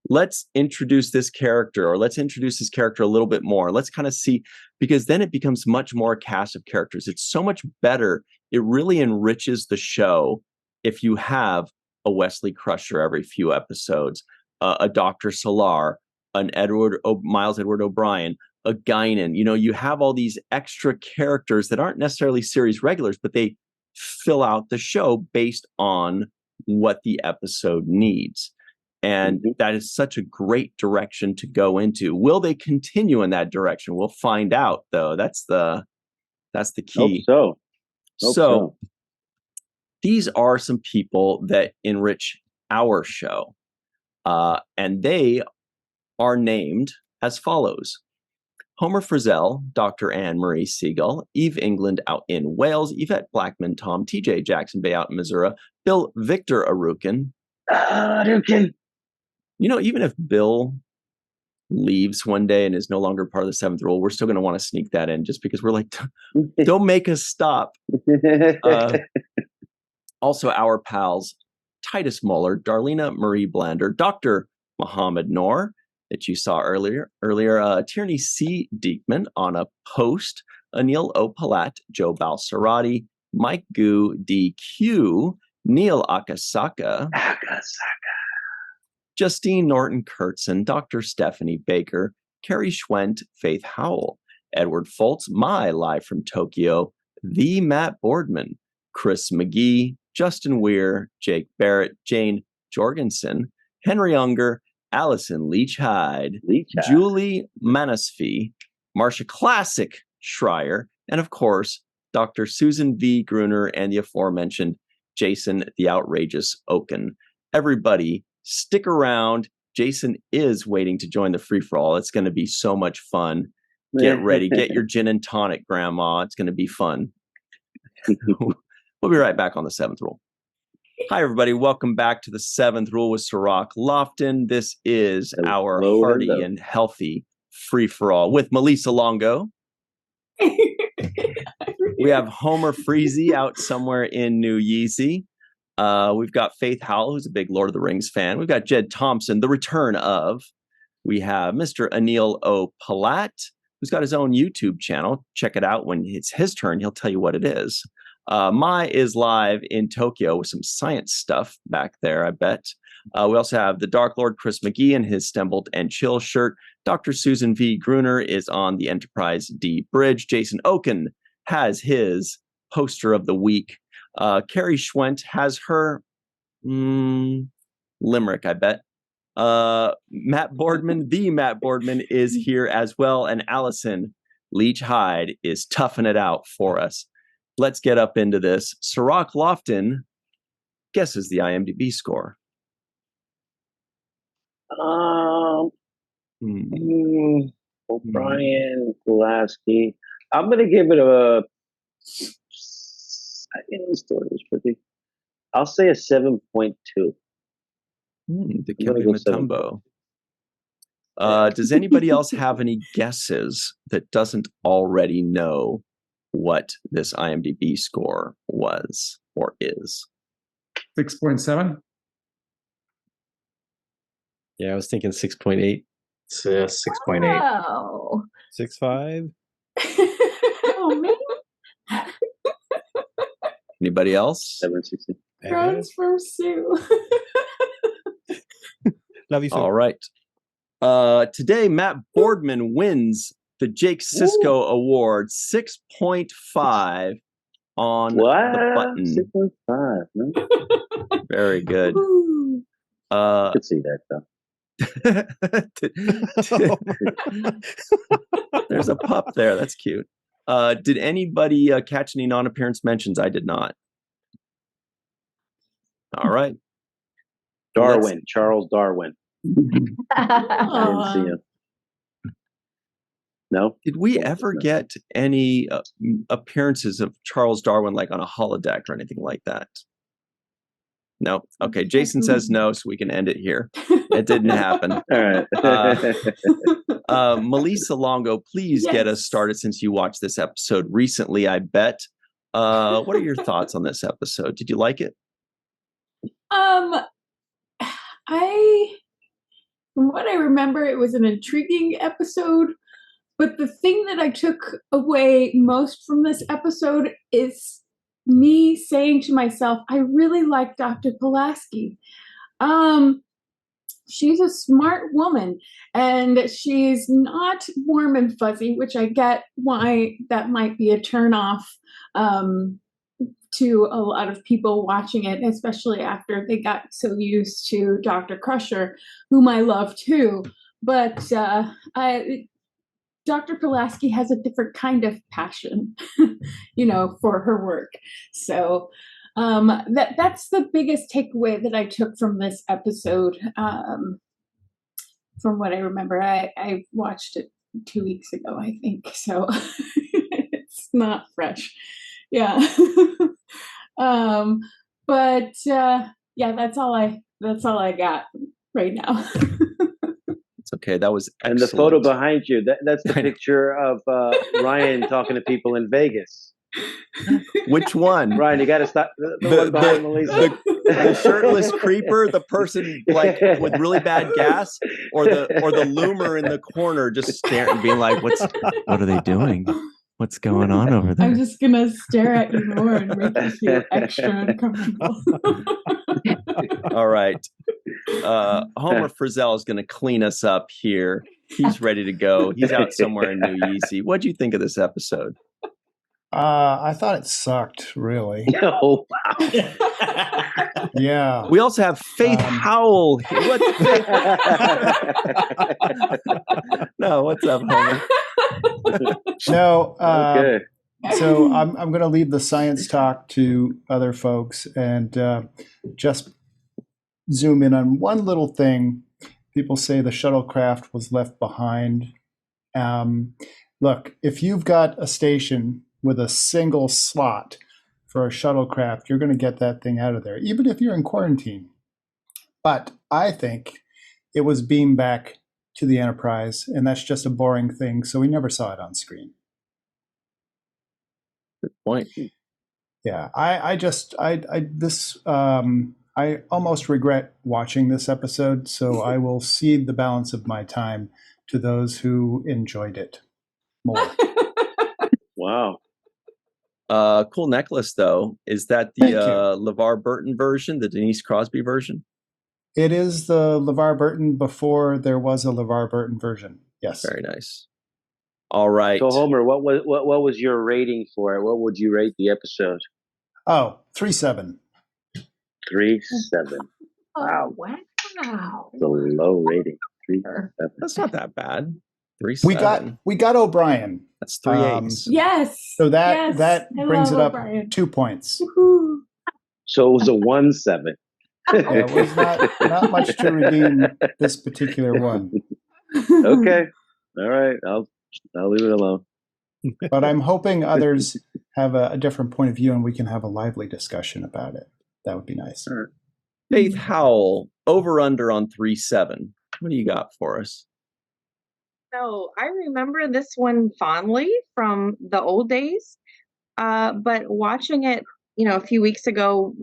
Speaker 1: let's introduce this character, or let's introduce this character a little bit more. Let's kind of see, because then it becomes much more a cast of characters. It's so much better. It really enriches the show if you have a Wesley Crusher every few episodes, a Dr. Solar, an Miles Edward O'Brien, a Guinan. You have all these extra characters that aren't necessarily series regulars, but they fill out the show based on what the episode needs. And that is such a great direction to go into. Will they continue in that direction? We'll find out, though. That's the key.
Speaker 2: Hope so.
Speaker 1: These are some people that enrich our show. And they are named as follows: Homer Frizzell, Dr. Anne Marie Siegel, Eve England out in Wales, Yvette Blackman, Tom TJ Jackson Bay out in Missouri, Bill Victor Arukin. Even if Bill leaves one day and is no longer part of the seventh rule, we're still going to want to sneak that in just because we're like, don't make us stop. Also, our pals, Titus Muller, Darlena Marie Blander, Dr. Mohamed Noor, that you saw earlier, Tierney C. Diekman on a post, Anil O. Palat, Joe Balsarati, Mike Gu, DQ, Neil Akasaka, Justine Norton Kurtzen, Dr. Stephanie Baker, Carrie Schwent, Faith Howell, Edward Foltz, live from Tokyo, the Matt Boardman, Chris McGee, Justin Weir, Jake Barrett, Jane Jorgensen, Henry Unger, Allison Leach-Hyde, Julie Manasfi, Marsha Classic Schreier, and of course, Dr. Susan V. Gruner and the aforementioned Jason the Outrageous Oken. Everybody, stick around. Jason is waiting to join the free-for-all. It's going to be so much fun. Get ready. Get your gin and tonic, Grandma. It's going to be fun. We'll be right back on the seventh rule. Hi, everybody. Welcome back to the seventh rule with Cirroc Lofton. This is our hearty and healthy free-for-all with Malissa Longo. We have Homer Freezy out somewhere in New Yeezy. We've got Faith Howell, who's a big Lord of the Rings fan. We've got Jed Thompson, the return of. We have Mr. Anil O. Palat, who's got his own YouTube channel. Check it out. When it's his turn, he'll tell you what it is. Mai is live in Tokyo with some science stuff back there, I bet. We also have the Dark Lord Chris McGee in his Stembled and Chill shirt. Dr. Susan V. Gruner is on the Enterprise D bridge. Jason Oken has his poster of the week. Carrie Schwent has her limerick, I bet. Matt Boardman, the Matt Boardman, is here as well. And Allison Leach-Hyde is toughing it out for us. Let's get up into this. Cirroc Lofton guesses the IMDb score.
Speaker 2: O'Brien, Pulaski. I'm going to give it a. I'll say a 7.2.
Speaker 1: The Kimby Matumbo. Does anybody else have any guesses that doesn't already know what this IMDb score was or is?
Speaker 4: 6.7.
Speaker 5: Yeah, I was thinking 6.8.
Speaker 3: It's 6.8.
Speaker 6: Wow.
Speaker 5: 6.5.
Speaker 6: Oh, man.
Speaker 1: Anybody else?
Speaker 2: 7.60.
Speaker 6: Friends from Sue.
Speaker 5: Love you, Sue.
Speaker 1: All right. Today, Matt Boardman wins the Jake Sisko Award, 6.5 on the button.
Speaker 2: 6.5. Huh?
Speaker 1: Very good.
Speaker 2: I could see that, though.
Speaker 1: There's a pup there. That's cute. Did anybody catch any non-appearance mentions? I did not. All right.
Speaker 2: Darwin, Charles Darwin. I didn't see him. No?
Speaker 1: Did we ever get any appearances of Charles Darwin like on a holodeck or anything like that? No. Okay. Jason says no, so we can end it here. It didn't happen.
Speaker 2: All right.
Speaker 1: Malissa Longo, please get us started since you watched this episode recently, I bet. What are your thoughts on this episode? Did you like it?
Speaker 6: From what I remember, it was an intriguing episode. But the thing that I took away most from this episode is me saying to myself, I really like Dr. Pulaski. She's a smart woman, and she's not warm and fuzzy, which I get why that might be a turnoff to a lot of people watching it, especially after they got so used to Dr. Crusher, whom I love too. But Dr. Pulaski has a different kind of passion, for her work. So that's the biggest takeaway that I took from this episode. From what I remember, I watched it 2 weeks ago, I think. So it's not fresh. Yeah. That's all I got right now.
Speaker 1: It's okay. That was excellent.
Speaker 2: And the photo behind you, that's the picture of Ryan talking to people in Vegas.
Speaker 1: Which one?
Speaker 2: Ryan, you got to stop. The one behind Melissa.
Speaker 1: The shirtless creeper, the person like with really bad gas, or the loomer in the corner just staring, being like, "What are they doing? What's going on over there?"
Speaker 6: I'm just gonna stare at you more and make you feel extra uncomfortable.
Speaker 1: All right. Homer Frizzell is going to clean us up here. He's ready to go. He's out somewhere in New Yeezy. What do you think of this episode?
Speaker 7: I thought it sucked, really.
Speaker 2: Oh, wow.
Speaker 7: Yeah.
Speaker 1: We also have Faith Howell. What? No, what's up, Homer?
Speaker 7: No.
Speaker 2: Okay.
Speaker 7: So I'm going to leave the science talk to other folks and just zoom in on one little thing. People say the shuttlecraft was left behind. Look, if you've got a station with a single slot for a shuttlecraft, you're going to get that thing out of there, even if you're in quarantine. But I think it was beamed back to the Enterprise, and that's just a boring thing, so we never saw it on screen.
Speaker 1: Good point.
Speaker 7: Yeah, I almost regret watching this episode, so I will cede the balance of my time to those who enjoyed it more.
Speaker 2: Wow.
Speaker 1: Cool necklace, though. Is that the LeVar Burton version, the Denise Crosby version?
Speaker 7: It is the LeVar Burton before there was a LeVar Burton version. Yes.
Speaker 1: Very nice. All right.
Speaker 2: So, Homer, what was your rating for it? What would you rate the episode?
Speaker 7: Oh, 3.7.
Speaker 2: 3.7. Wow.
Speaker 6: Wow.
Speaker 2: It's a low rating. 3.7.
Speaker 1: That's not that bad. 3.7.
Speaker 7: We got O'Brien.
Speaker 1: That's 3 8s.
Speaker 6: Yes.
Speaker 7: So that
Speaker 6: I
Speaker 7: brings it
Speaker 6: love
Speaker 7: up
Speaker 6: O'Brien.
Speaker 7: 2 points.
Speaker 6: Woohoo.
Speaker 2: So it was a 1.7.
Speaker 7: There was not much to redeem this particular one.
Speaker 2: Okay. All right. I'll leave it alone.
Speaker 7: But I'm hoping others have a different point of view and we can have a lively discussion about it. That would be nice.
Speaker 2: All right.
Speaker 1: Faith Howell, over under on 3.7. What do you got for us?
Speaker 8: So I remember this one fondly from the old days, but watching it, a few weeks ago,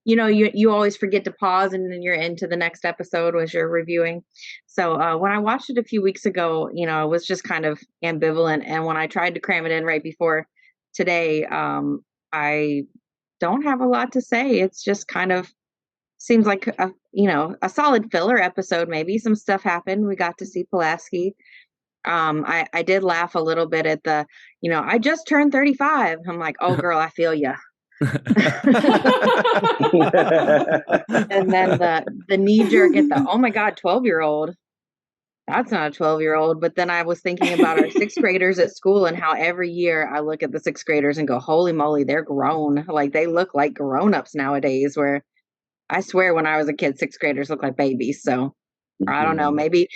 Speaker 8: you always forget to pause and then you're into the next episode as you're reviewing. So when I watched it a few weeks ago, it was just kind of ambivalent. And when I tried to cram it in right before today, I don't have a lot to say. It's just kind of seems like a solid filler episode. Maybe some stuff happened. We got to see Pulaski. I did laugh a little bit at the, I just turned 35. I'm like, oh girl, I feel ya. And then the knee jerk at the, oh my God, 12-year-old. That's not a 12-year-old. But then I was thinking about our sixth graders at school and how every year I look at the sixth graders and go, holy moly, they're grown. Like they look like grown-ups nowadays, where I swear, when I was a kid, sixth graders looked like babies. So, or I don't know. Maybe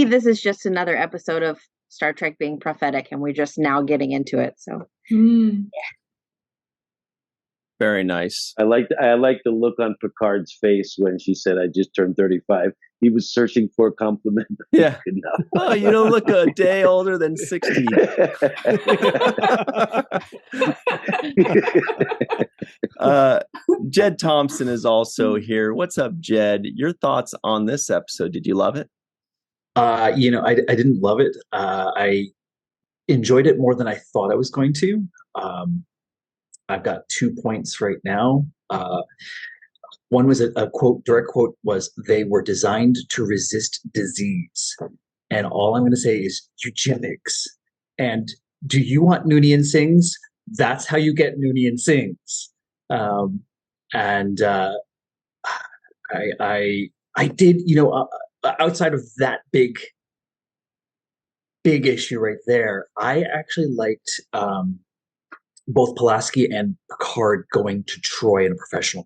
Speaker 8: this is just another episode of Star Trek being prophetic, and we're just now getting into it. So,
Speaker 1: Very nice.
Speaker 2: I like the look on Picard's face when she said, "I just turned 35." He was searching for a compliment.
Speaker 1: Yeah. Oh, you don't look a day older than 60. Jed Thompson is also here. What's up, Jed? Your thoughts on this episode? Did you love it?
Speaker 9: I didn't love it. I enjoyed it more than I thought I was going to. I've got 2 points right now. One was a quote, direct quote was, "They were designed to resist disease." And all I'm going to say is eugenics. And do you want Noonien Sings? That's how you get Noonien Sings. I did, outside of that big issue right there, I actually liked both Pulaski and Picard going to Troy in a professional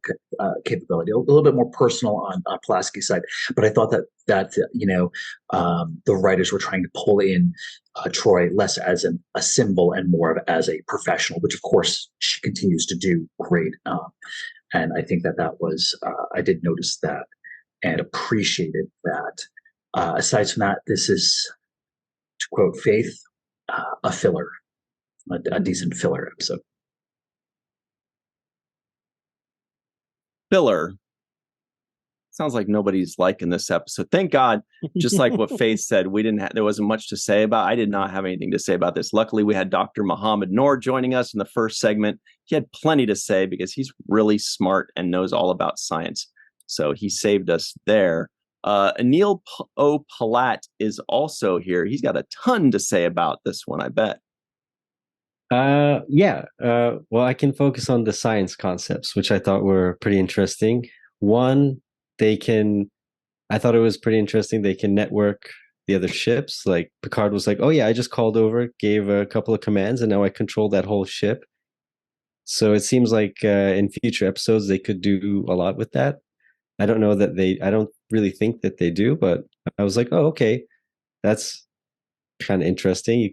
Speaker 9: capability, a little bit more personal on Pulaski's side. But I thought that the writers were trying to pull in Troy less as a symbol and more of as a professional, which of course she continues to do great. And I think that was, I did notice that and appreciated that. Aside from that, this is, to quote Faith, a filler. A decent filler episode.
Speaker 1: Filler. Sounds like nobody's liking this episode. Thank God. Just like what Faith said, there wasn't much to say about. I did not have anything to say about this. Luckily, we had Dr. Mohamed Noor joining us in the first segment. He had plenty to say because he's really smart and knows all about science. So he saved us there. Anil O. Palat is also here. He's got a ton to say about this one, I bet.
Speaker 5: Well, I can focus on the science concepts, which I thought were pretty interesting. One, I thought it was pretty interesting. They can network the other ships. Like Picard was like, "Oh yeah, I just called over, gave a couple of commands, and now I control that whole ship." So it seems like in future episodes they could do a lot with that. I don't really think that they do, but I was like, "Oh, okay, that's kind of interesting."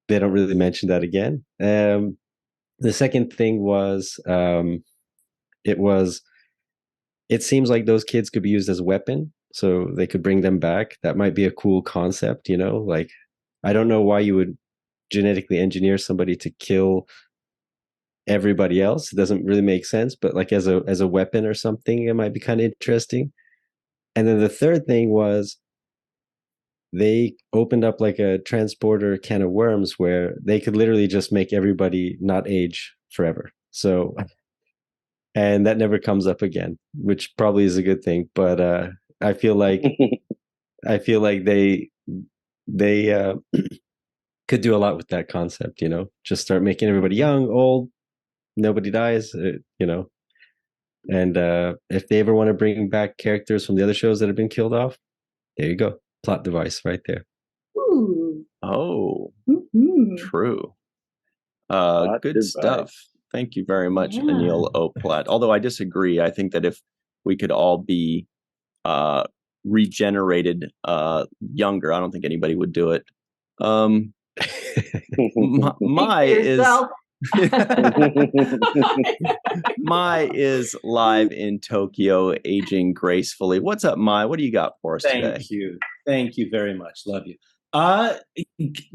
Speaker 5: They don't really mention that again. The second thing was, it seems like those kids could be used as a weapon, so they could bring them back. That might be a cool concept, like, I don't know why you would genetically engineer somebody to kill everybody else. It doesn't really make sense, but like as a weapon or something, it might be kind of interesting. And then the third thing was, they opened up like a transporter can of worms where they could literally just make everybody not age forever. So, and that never comes up again, which probably is a good thing. But I feel like they could do a lot with that concept. Just start making everybody young, old, nobody dies. And if they ever want to bring back characters from the other shows that have been killed off, there you go. Plot device right there.
Speaker 6: Ooh.
Speaker 1: Oh, true. Good
Speaker 2: device.
Speaker 1: Stuff. Thank you very much, Anil Oplat. Although I disagree. I think that if we could all be regenerated younger, I don't think anybody would do it. Mai is live in Tokyo, aging gracefully. What's up, Mai? What do you got for us today?
Speaker 10: Thank you very much. Love you.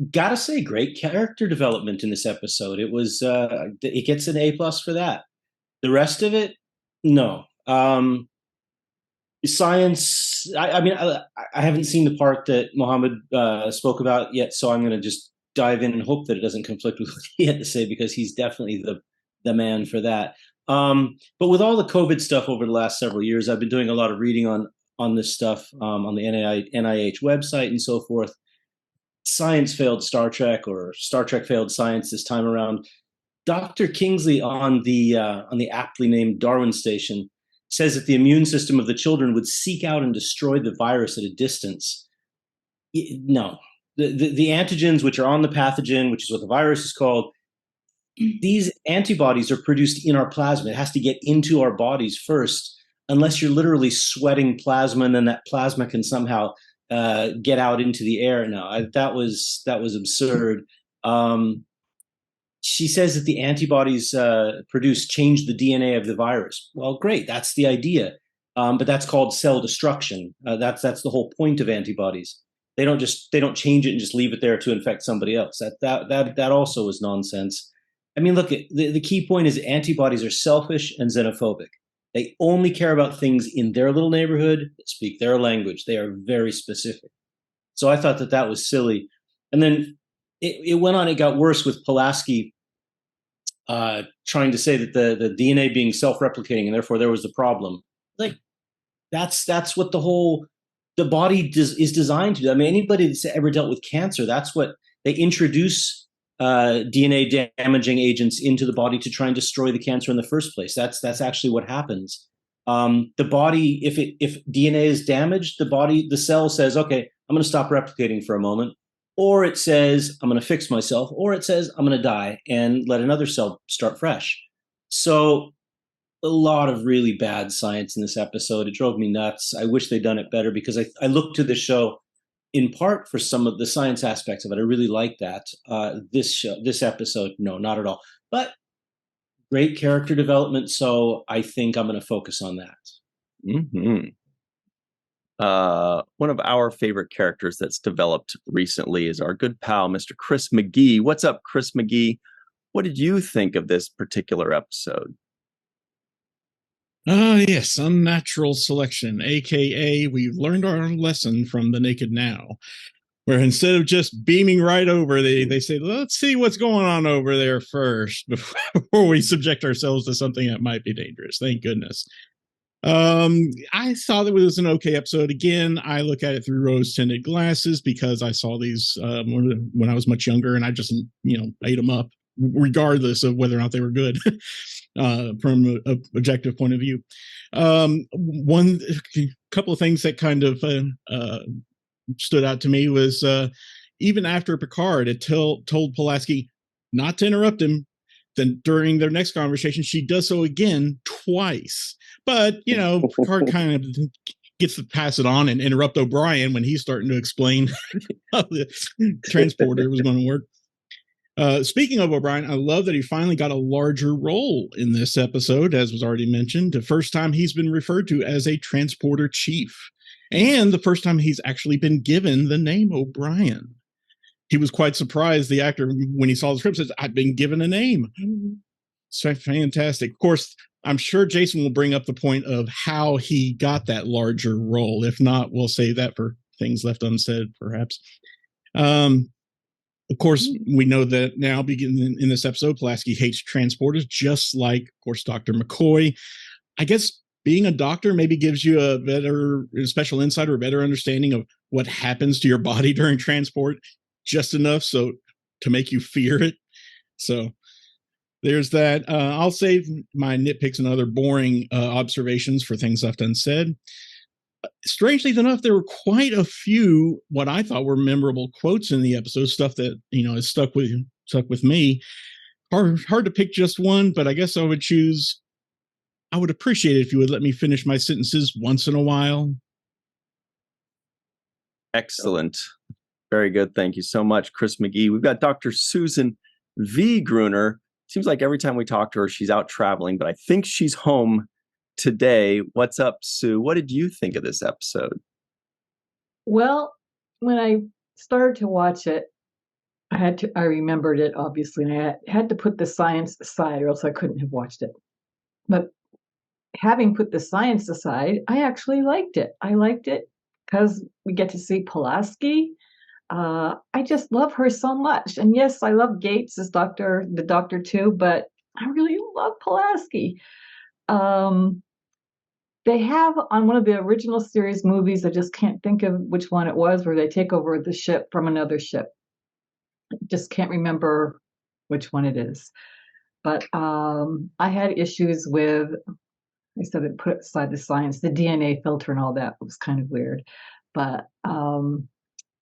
Speaker 10: Gotta say, great character development in this episode. It was it gets an A+ for that. The rest of it, no. Science. I haven't seen the part that Mohamed spoke about yet, so I'm going to just dive in and hope that it doesn't conflict with what he had to say, because he's definitely the man for that. But with all the COVID stuff over the last several years, I've been doing a lot of reading on this stuff on the NIH website and so forth. Science failed Star Trek, or Star Trek failed science this time around. Dr. Kingsley on the aptly named Darwin Station says that the immune system of the children would seek out and destroy the virus at a distance. No. The antigens which are on the pathogen, which is what the virus is called, these antibodies are produced in our plasma. It has to get into our bodies first, unless you're literally sweating plasma, and then that plasma can somehow get out into the air. No, that was absurd. She says that the antibodies produced change the DNA of the virus. Well, great, that's the idea, but that's called cell destruction. That's the whole point of antibodies. They don't change it and just leave it there to infect somebody else. That also is nonsense. I mean, look, the key point is antibodies are selfish and xenophobic. They only care about things in their little neighborhood, that speak their language. They are very specific. So I thought that was silly. And then it went on, it got worse with Pulaski trying to say that the DNA being self-replicating and therefore there was the problem. Like, that's what the body is designed to do. I mean, anybody that's ever dealt with cancer, that's what they introduce DNA damaging agents into the body to try and destroy the cancer in the first place. That's actually what happens. The body, if DNA is damaged, the cell says, okay, I'm going to stop replicating for a moment, or it says I'm going to fix myself, or it says I'm going to die and let another cell start fresh. So a lot of really bad science in this episode. It drove me nuts. I wish they'd done it better, because I looked to the show in part for some of the science aspects of it. I really like that. This episode, no, not at all. But great character development, so I think I'm going to focus on that.
Speaker 1: Mm-hmm. One of our favorite characters that's developed recently is our good pal, Mr. Chris McGee. What's up, Chris McGee? What did you think of this particular episode?
Speaker 11: Yes, Unnatural Selection, aka we've learned our lesson from The Naked Now, where instead of just beaming right over, they say, let's see what's going on over there first before we subject ourselves to something that might be dangerous. Thank goodness. I thought it was an okay episode. Again, I look at it through rose-tinted glasses because I saw these when I was much younger, and I just ate them up regardless of whether or not they were good from an objective point of view. One couple of things that kind of stood out to me was even after Picard had told Pulaski not to interrupt him, then during their next conversation, she does so again twice. But, Picard kind of gets to pass it on and interrupt O'Brien when he's starting to explain how the transporter was going to work. Speaking of O'Brien, I love that he finally got a larger role in this episode, as was already mentioned. The first time he's been referred to as a transporter chief, and the first time he's actually been given the name O'Brien. He was quite surprised, the actor, when he saw the script, says, I've been given a name. So fantastic. Of course, I'm sure Jason will bring up the point of how he got that larger role. If not, we'll save that for things left unsaid, perhaps. Of course, we know that now, beginning in this episode, Pulaski hates transporters, just like, of course, Dr. McCoy. I guess being a doctor maybe gives you a better special insight or a better understanding of what happens to your body during transport, just enough so to make you fear it. So there's that. I'll save my nitpicks and other boring observations for things left unsaid. Strangely enough, there were quite a few what I thought were memorable quotes in the episode, stuff that has stuck with me. Hard to pick just one, but I guess I would appreciate it if you would let me finish my sentences once in a while.
Speaker 1: Excellent. Very good. Thank you so much, Chris McGee. We've got Dr. Susan V. Gruner. Seems like every time we talk to her, she's out traveling, but I think she's home today. What's up, Sue? What did you think of this episode?
Speaker 12: Well, when I started to watch it, I remembered it, obviously, and I had to put the science aside, or else I couldn't have watched it. But having put the science aside, I actually liked it. I liked it because we get to see Pulaski. I just love her so much. And yes, I love Gates as the doctor too, but I really love Pulaski. They have on one of the original series movies, I just can't think of which one it was, where they take over the ship from another ship. Just can't remember which one it is. But I had issues with, I said it put aside the science, the DNA filter and all that was kind of weird. But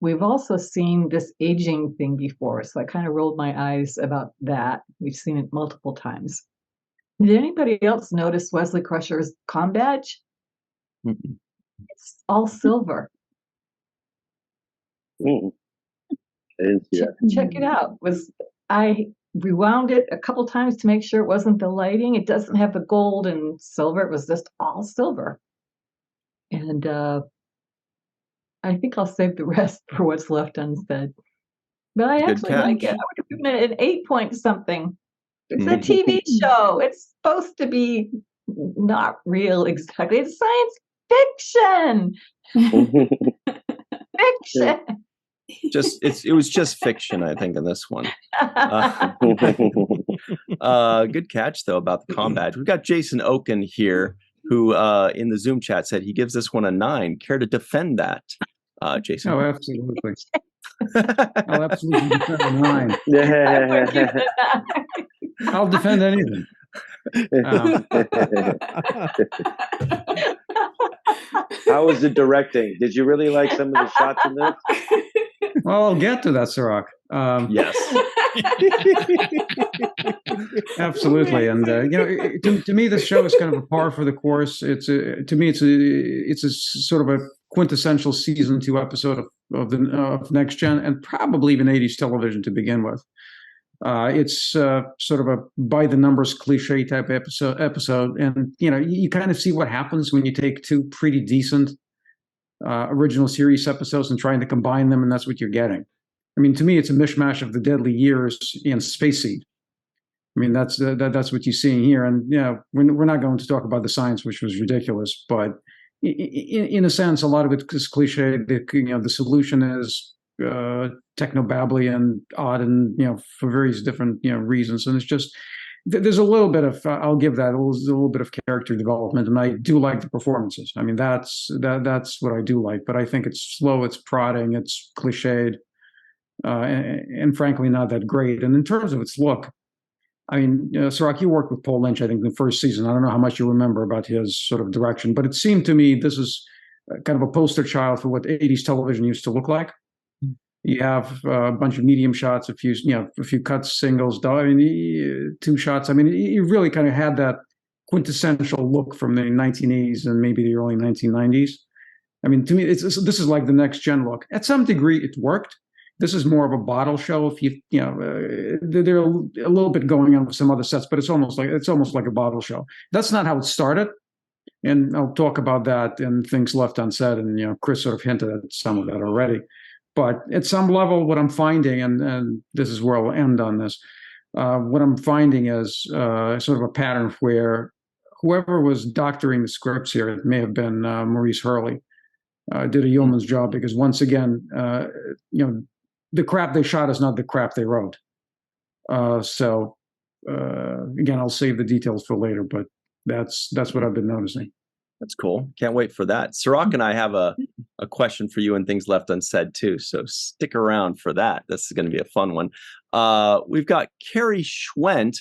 Speaker 12: we've also seen this aging thing before, so I kind of rolled my eyes about that. We've seen it multiple times. Did anybody else notice Wesley Crusher's comm badge?
Speaker 1: Mm-mm.
Speaker 12: It's all silver.
Speaker 2: I didn't see that.
Speaker 12: Check it out. I rewound it a couple times to make sure it wasn't the lighting. It doesn't have the gold and silver. It was just all silver. And I think I'll save the rest for what's left unsaid. But I actually like it. I would have given it an 8 point something. It's a TV show. It's supposed to be not real exactly. It's science fiction. Fiction.
Speaker 1: It was just fiction, I think, in this one. Good catch though about the comm badge. We've got Jason Oken here, who in the Zoom chat said he gives this one a 9. Care to defend that, Jason?
Speaker 4: Oh, absolutely. I'll absolutely defend a 9. I'll defend anything.
Speaker 2: How was the directing? Did you really like some of the shots in this?
Speaker 4: Well, I'll get to that, Cirroc.
Speaker 1: Yes.
Speaker 4: Absolutely. And, to me, this show is kind of a par for the course. To me, it's a sort of a quintessential season 2 episode of Next Gen, and probably even 80s television to begin with. It's sort of a by the numbers cliche type episode, and you kind of see what happens when you take 2 pretty decent original series episodes and trying to combine them, and that's what you're getting. I mean, to me, it's a mishmash of the Deadly Years and Space Seed. I mean, that's what you're seeing here, and we're not going to talk about the science, which was ridiculous, but in a sense, a lot of it is cliche. The solution is technobabbly and odd, and for various different reasons, and it's just there's a little bit of I'll give that a little bit of character development, and I do like the performances. I mean, that's what I do like, but I think it's slow, it's prodding, it's cliched, and frankly not that great. And in terms of its look, I mean, Cirroc, you worked with Paul Lynch, I think, in the first season. I don't know how much you remember about his sort of direction, but it seemed to me this is kind of a poster child for what 80s television used to look like. You have a bunch of medium shots, a few cuts, singles, 2 shots. I mean, you really kind of had that quintessential look from the 1980s and maybe the early 1990s. I mean, to me, this is like the Next Gen look. At some degree, it worked. This is more of a bottle show. If there are a little bit going on with some other sets, but it's almost like a bottle show. That's not how it started, and I'll talk about that and things left unsaid. And Chris sort of hinted at some of that already. But at some level, what I'm finding, and this is where I'll end on this, what I'm finding is sort of a pattern where whoever was doctoring the scripts here, it may have been Maurice Hurley, did a yeoman's job, because once again, the crap they shot is not the crap they wrote. So again, I'll save the details for later, but that's what I've been noticing.
Speaker 1: That's cool. Can't wait for that. Cirroc and I have a question for you and things left unsaid too. So stick around for that. This is going to be a fun one. We've got Carrie Schwent.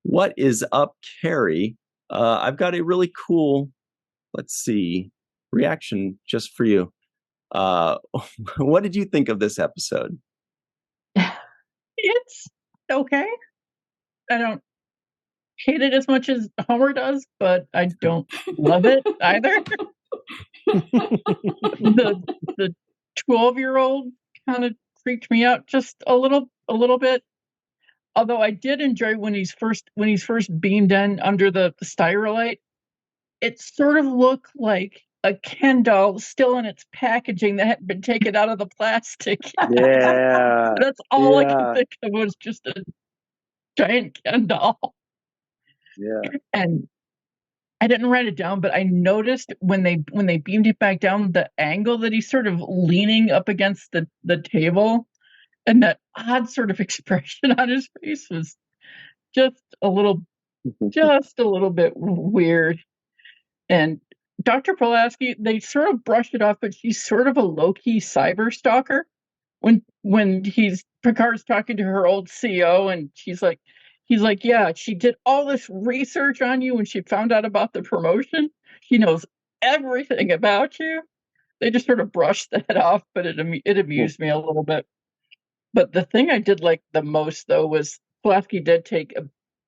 Speaker 1: What is up, Carrie? I've got a really cool, reaction just for you. What did you think of this episode?
Speaker 13: It's okay. I don't hate it as much as Homer does, but I don't love it either. The 12-year-old kind of freaked me out just a little bit. Although I did enjoy when he's first beamed in under the styrolite. It sort of looked like a Ken doll still in its packaging that had been taken out of the plastic.
Speaker 2: Yeah.
Speaker 13: That's all I could think of was just a giant Ken doll.
Speaker 2: Yeah.
Speaker 13: And I didn't write it down, but I noticed when they beamed it back down, the angle that he's sort of leaning up against the table, and that odd sort of expression on his face was just a little bit weird. And Dr. Pulaski, they sort of brushed it off, but she's sort of a low-key cyber stalker. When Picard's talking to her old CO, and he's like, yeah, she did all this research on you when she found out about the promotion. She knows everything about you. they just sort of brushed that off, but it amused me a little bit. But the thing I did like the most, though, was Pulaski did take a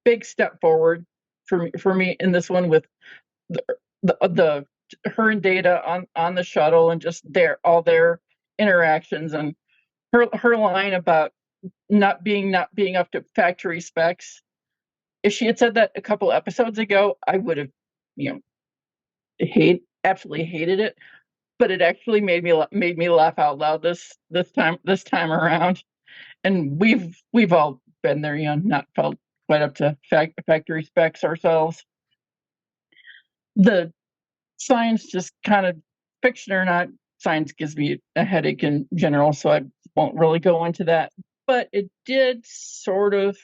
Speaker 13: big step forward for me in this one with the her and Data on the shuttle and just all their interactions, and her line about not being up to factory specs. If she had said that a couple episodes ago, I would have, absolutely hated it. But it actually made me laugh out loud this time around. And we've all been there, not felt quite up to factory specs ourselves. The science, just kind of fiction or not, science gives me a headache in general, so I won't really go into that. But it did sort of,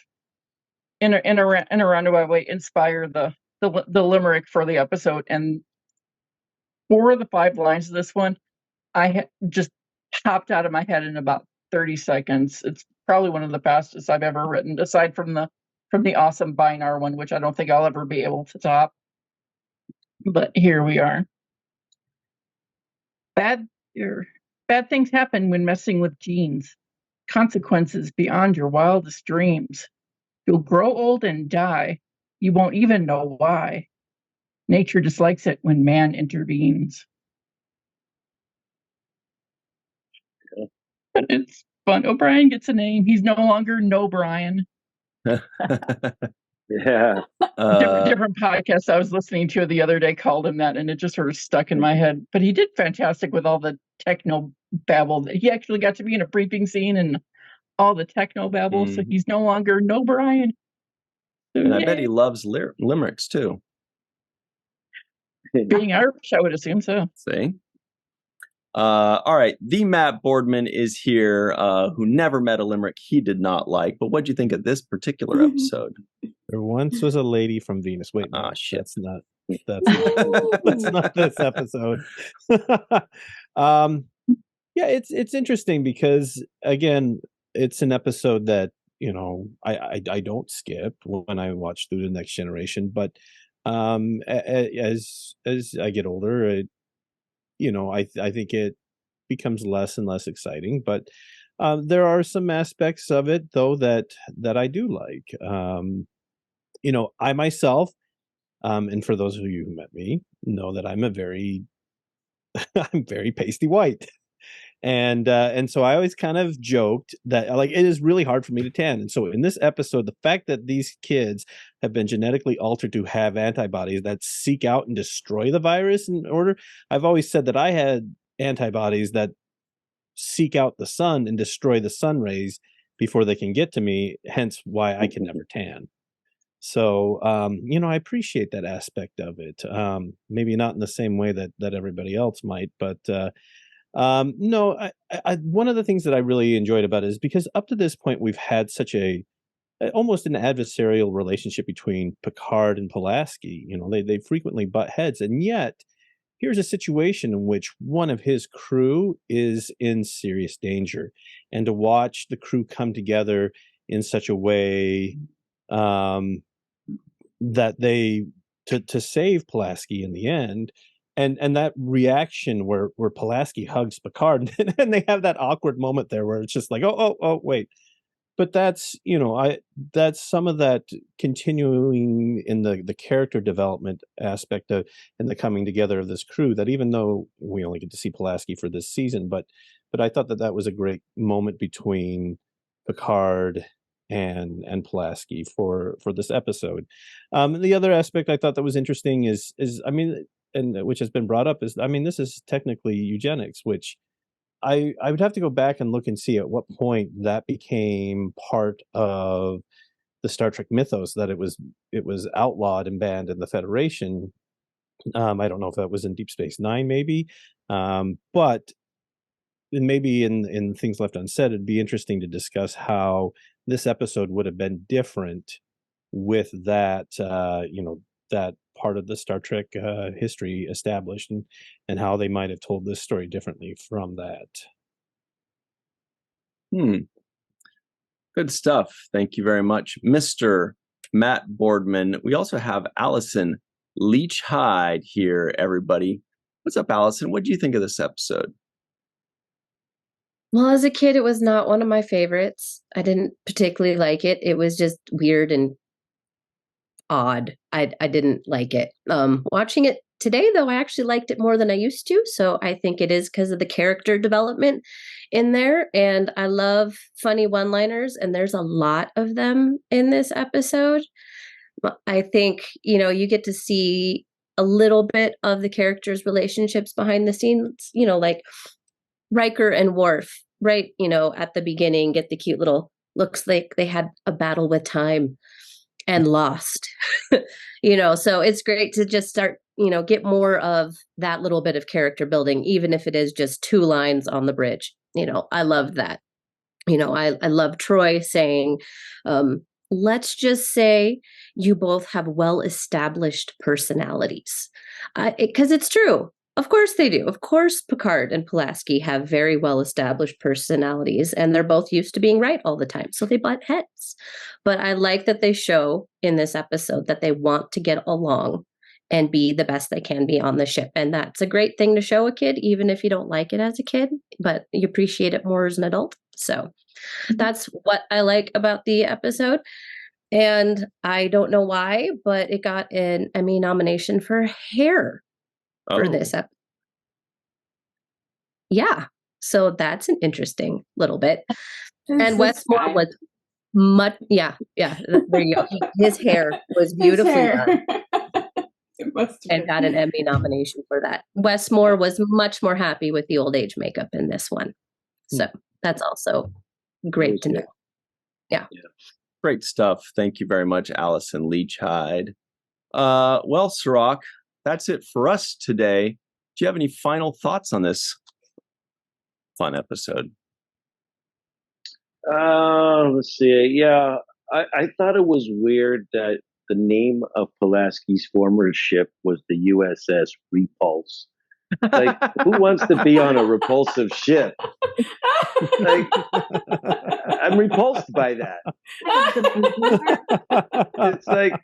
Speaker 13: in a roundabout way, inspire the limerick for the episode. And 4 of the 5 lines of this one, I just popped out of my head in about 30 seconds. It's probably one of the fastest I've ever written, aside from the awesome Binar one, which I don't think I'll ever be able to top. But here we are. Bad things happen when messing with genes. Consequences beyond your wildest dreams. You'll grow old and die. You won't even know why. Nature dislikes it when man intervenes. But it's fun. O'Brien gets a name. He's no longer No Brian.
Speaker 2: Yeah.
Speaker 13: Different podcast I was listening to the other day called him that, and it just sort of stuck in my head. But he did fantastic with all the techno babble. He actually got to be in a briefing scene and all the techno babble, so he's no longer No Brian. So,
Speaker 1: and I bet he loves limericks too.
Speaker 13: Being Irish, I would assume so.
Speaker 1: See? All right. The Matt Boardman is here, who never met a limerick he did not like. But what'd you think of this particular episode?
Speaker 5: There once was a lady from Venus. Wait,
Speaker 1: shit.
Speaker 5: That's not this episode. Yeah, it's interesting because, again, it's an episode that, I don't skip when I watch through the Next Generation, but as I get older, I think it becomes less and less exciting. But there are some aspects of it, though, that I do like. I myself, and for those of you who met me, know that I'm very pasty white. And so I always kind of joked that it is really hard for me to tan. And so in this episode, the fact that these kids have been genetically altered to have antibodies that seek out and destroy the virus I've always said that I had antibodies that seek out the sun and destroy the sun rays before they can get to me, hence why I can never tan. So, I appreciate that aspect of it. Maybe not in the same way that everybody else might, but no, one of the things that I really enjoyed about it is because up to this point we've had such almost an adversarial relationship between Picard and Pulaski. They frequently butt heads, and yet here's a situation in which one of his crew is in serious danger, and to watch the crew come together in such a way that they to save Pulaski in the end. And that reaction where Pulaski hugs Picard and they have that awkward moment there where it's just like, oh, wait. But that's, that's some of that continuing in the character development aspect of and the coming together of this crew, that even though we only get to see Pulaski for this season, but I thought that was a great moment between Picard and Pulaski for this episode. The other aspect I thought that was interesting is and which has been brought up is, this is technically eugenics, which I would have to go back and look and see at what point that became part of the Star Trek mythos, that it was outlawed and banned in the Federation. I don't know if that was in Deep Space Nine, maybe, but maybe in Things Left Unsaid, it'd be interesting to discuss how this episode would have been different with that, that part of the Star Trek history established, and how they might have told this story differently from that.
Speaker 1: Good stuff. Thank you very much, Mr. Matt Boardman. We also have Allison Leach-Hyde here, everybody. What's up, Allison? What do you think of this episode?
Speaker 14: Well, as a kid, it was not one of my favorites. I didn't particularly like it. It was just weird and odd. I didn't like it. Watching it today, though, I actually liked it more than I used to. So I think it is because of the character development in there. And I love funny one-liners, and there's a lot of them in this episode. I think, you get to see a little bit of the characters' relationships behind the scenes, like Riker and Worf, right? At the beginning, get the cute little, looks like they had a battle with time and lost, so it's great to just start, get more of that little bit of character building, even if it is just 2 lines on the bridge. I love that. I love Troy saying, let's just say you both have well-established personalities, because it's true. Of course they do. Of course, Picard and Pulaski have very well-established personalities, and they're both used to being right all the time, so they butt heads. But I like that they show in this episode that they want to get along and be the best they can be on the ship. And that's a great thing to show a kid, even if you don't like it as a kid, but you appreciate it more as an adult. So that's what I like about the episode. And I don't know why, but it got an Emmy nomination for hair. For this episode. Yeah. So that's an interesting little bit. And Westmore was much, yeah, there you go. His hair was beautifully done. And got an Emmy nomination for that. Westmore was much more happy with the old age makeup in this one. So that's also great to know. Yeah.
Speaker 1: Great stuff. Thank you very much, Allison Leach-Hyde. Well, Cirroc, that's it for us today. Do you have any final thoughts on this fun episode?
Speaker 2: Let's see. Yeah, I thought it was weird that the name of Pulaski's former ship was the USS Repulse. Like, who wants to be on a repulsive ship? Like, I'm repulsed by that. It's like,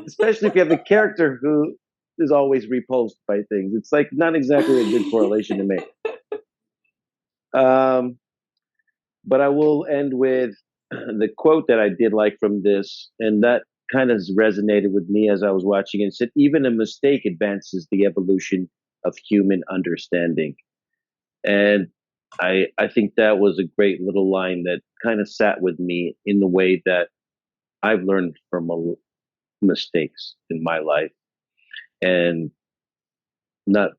Speaker 2: especially if you have a character who is always repulsed by things. It's like not exactly a good correlation to make. But I will end with the quote that I did like from this, and that kind of resonated with me as I was watching it. It said, even a mistake advances the evolution of human understanding. And I think that was a great little line that kind of sat with me in the way that I've learned from mistakes in my life, and not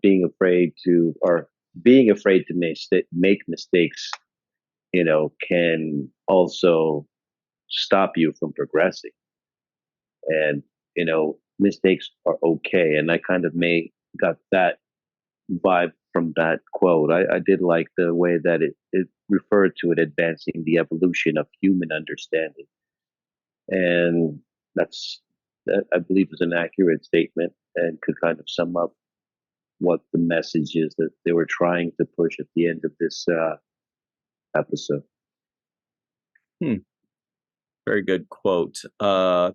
Speaker 2: being afraid to, or being afraid to make mistakes, can also stop you from progressing. And, mistakes are okay. And I kind of got that vibe from that quote. I did like the way that it referred to it advancing the evolution of human understanding. And that I believe is an accurate statement and could kind of sum up what the message is that they were trying to push at the end of this episode.
Speaker 1: Very good quote.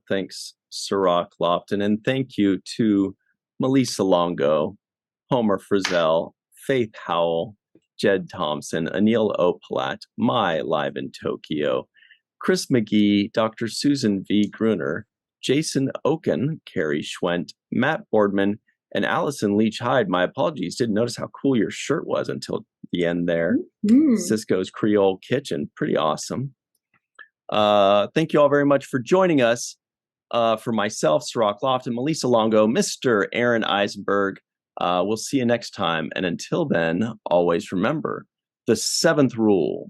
Speaker 1: Thanks, Cirroc Lofton. And thank you to Malissa Longo, Homer Frizzell, Faith Howell, Jed Thompson, Anil Opalat, Mai live in Tokyo, Chris McGee, Dr. Susan V. Gruner, Jason Oken, Carrie Schwent, Matt Boardman, and Allison Leach-Hyde. My apologies, didn't notice how cool your shirt was until the end there. Sisko's Creole Kitchen, pretty awesome. Thank you all very much for joining us. For myself, Cirroc Lofton, Malissa Longo, Mr. Aaron Eisenberg. We'll see you next time. And until then, always remember the 7th rule.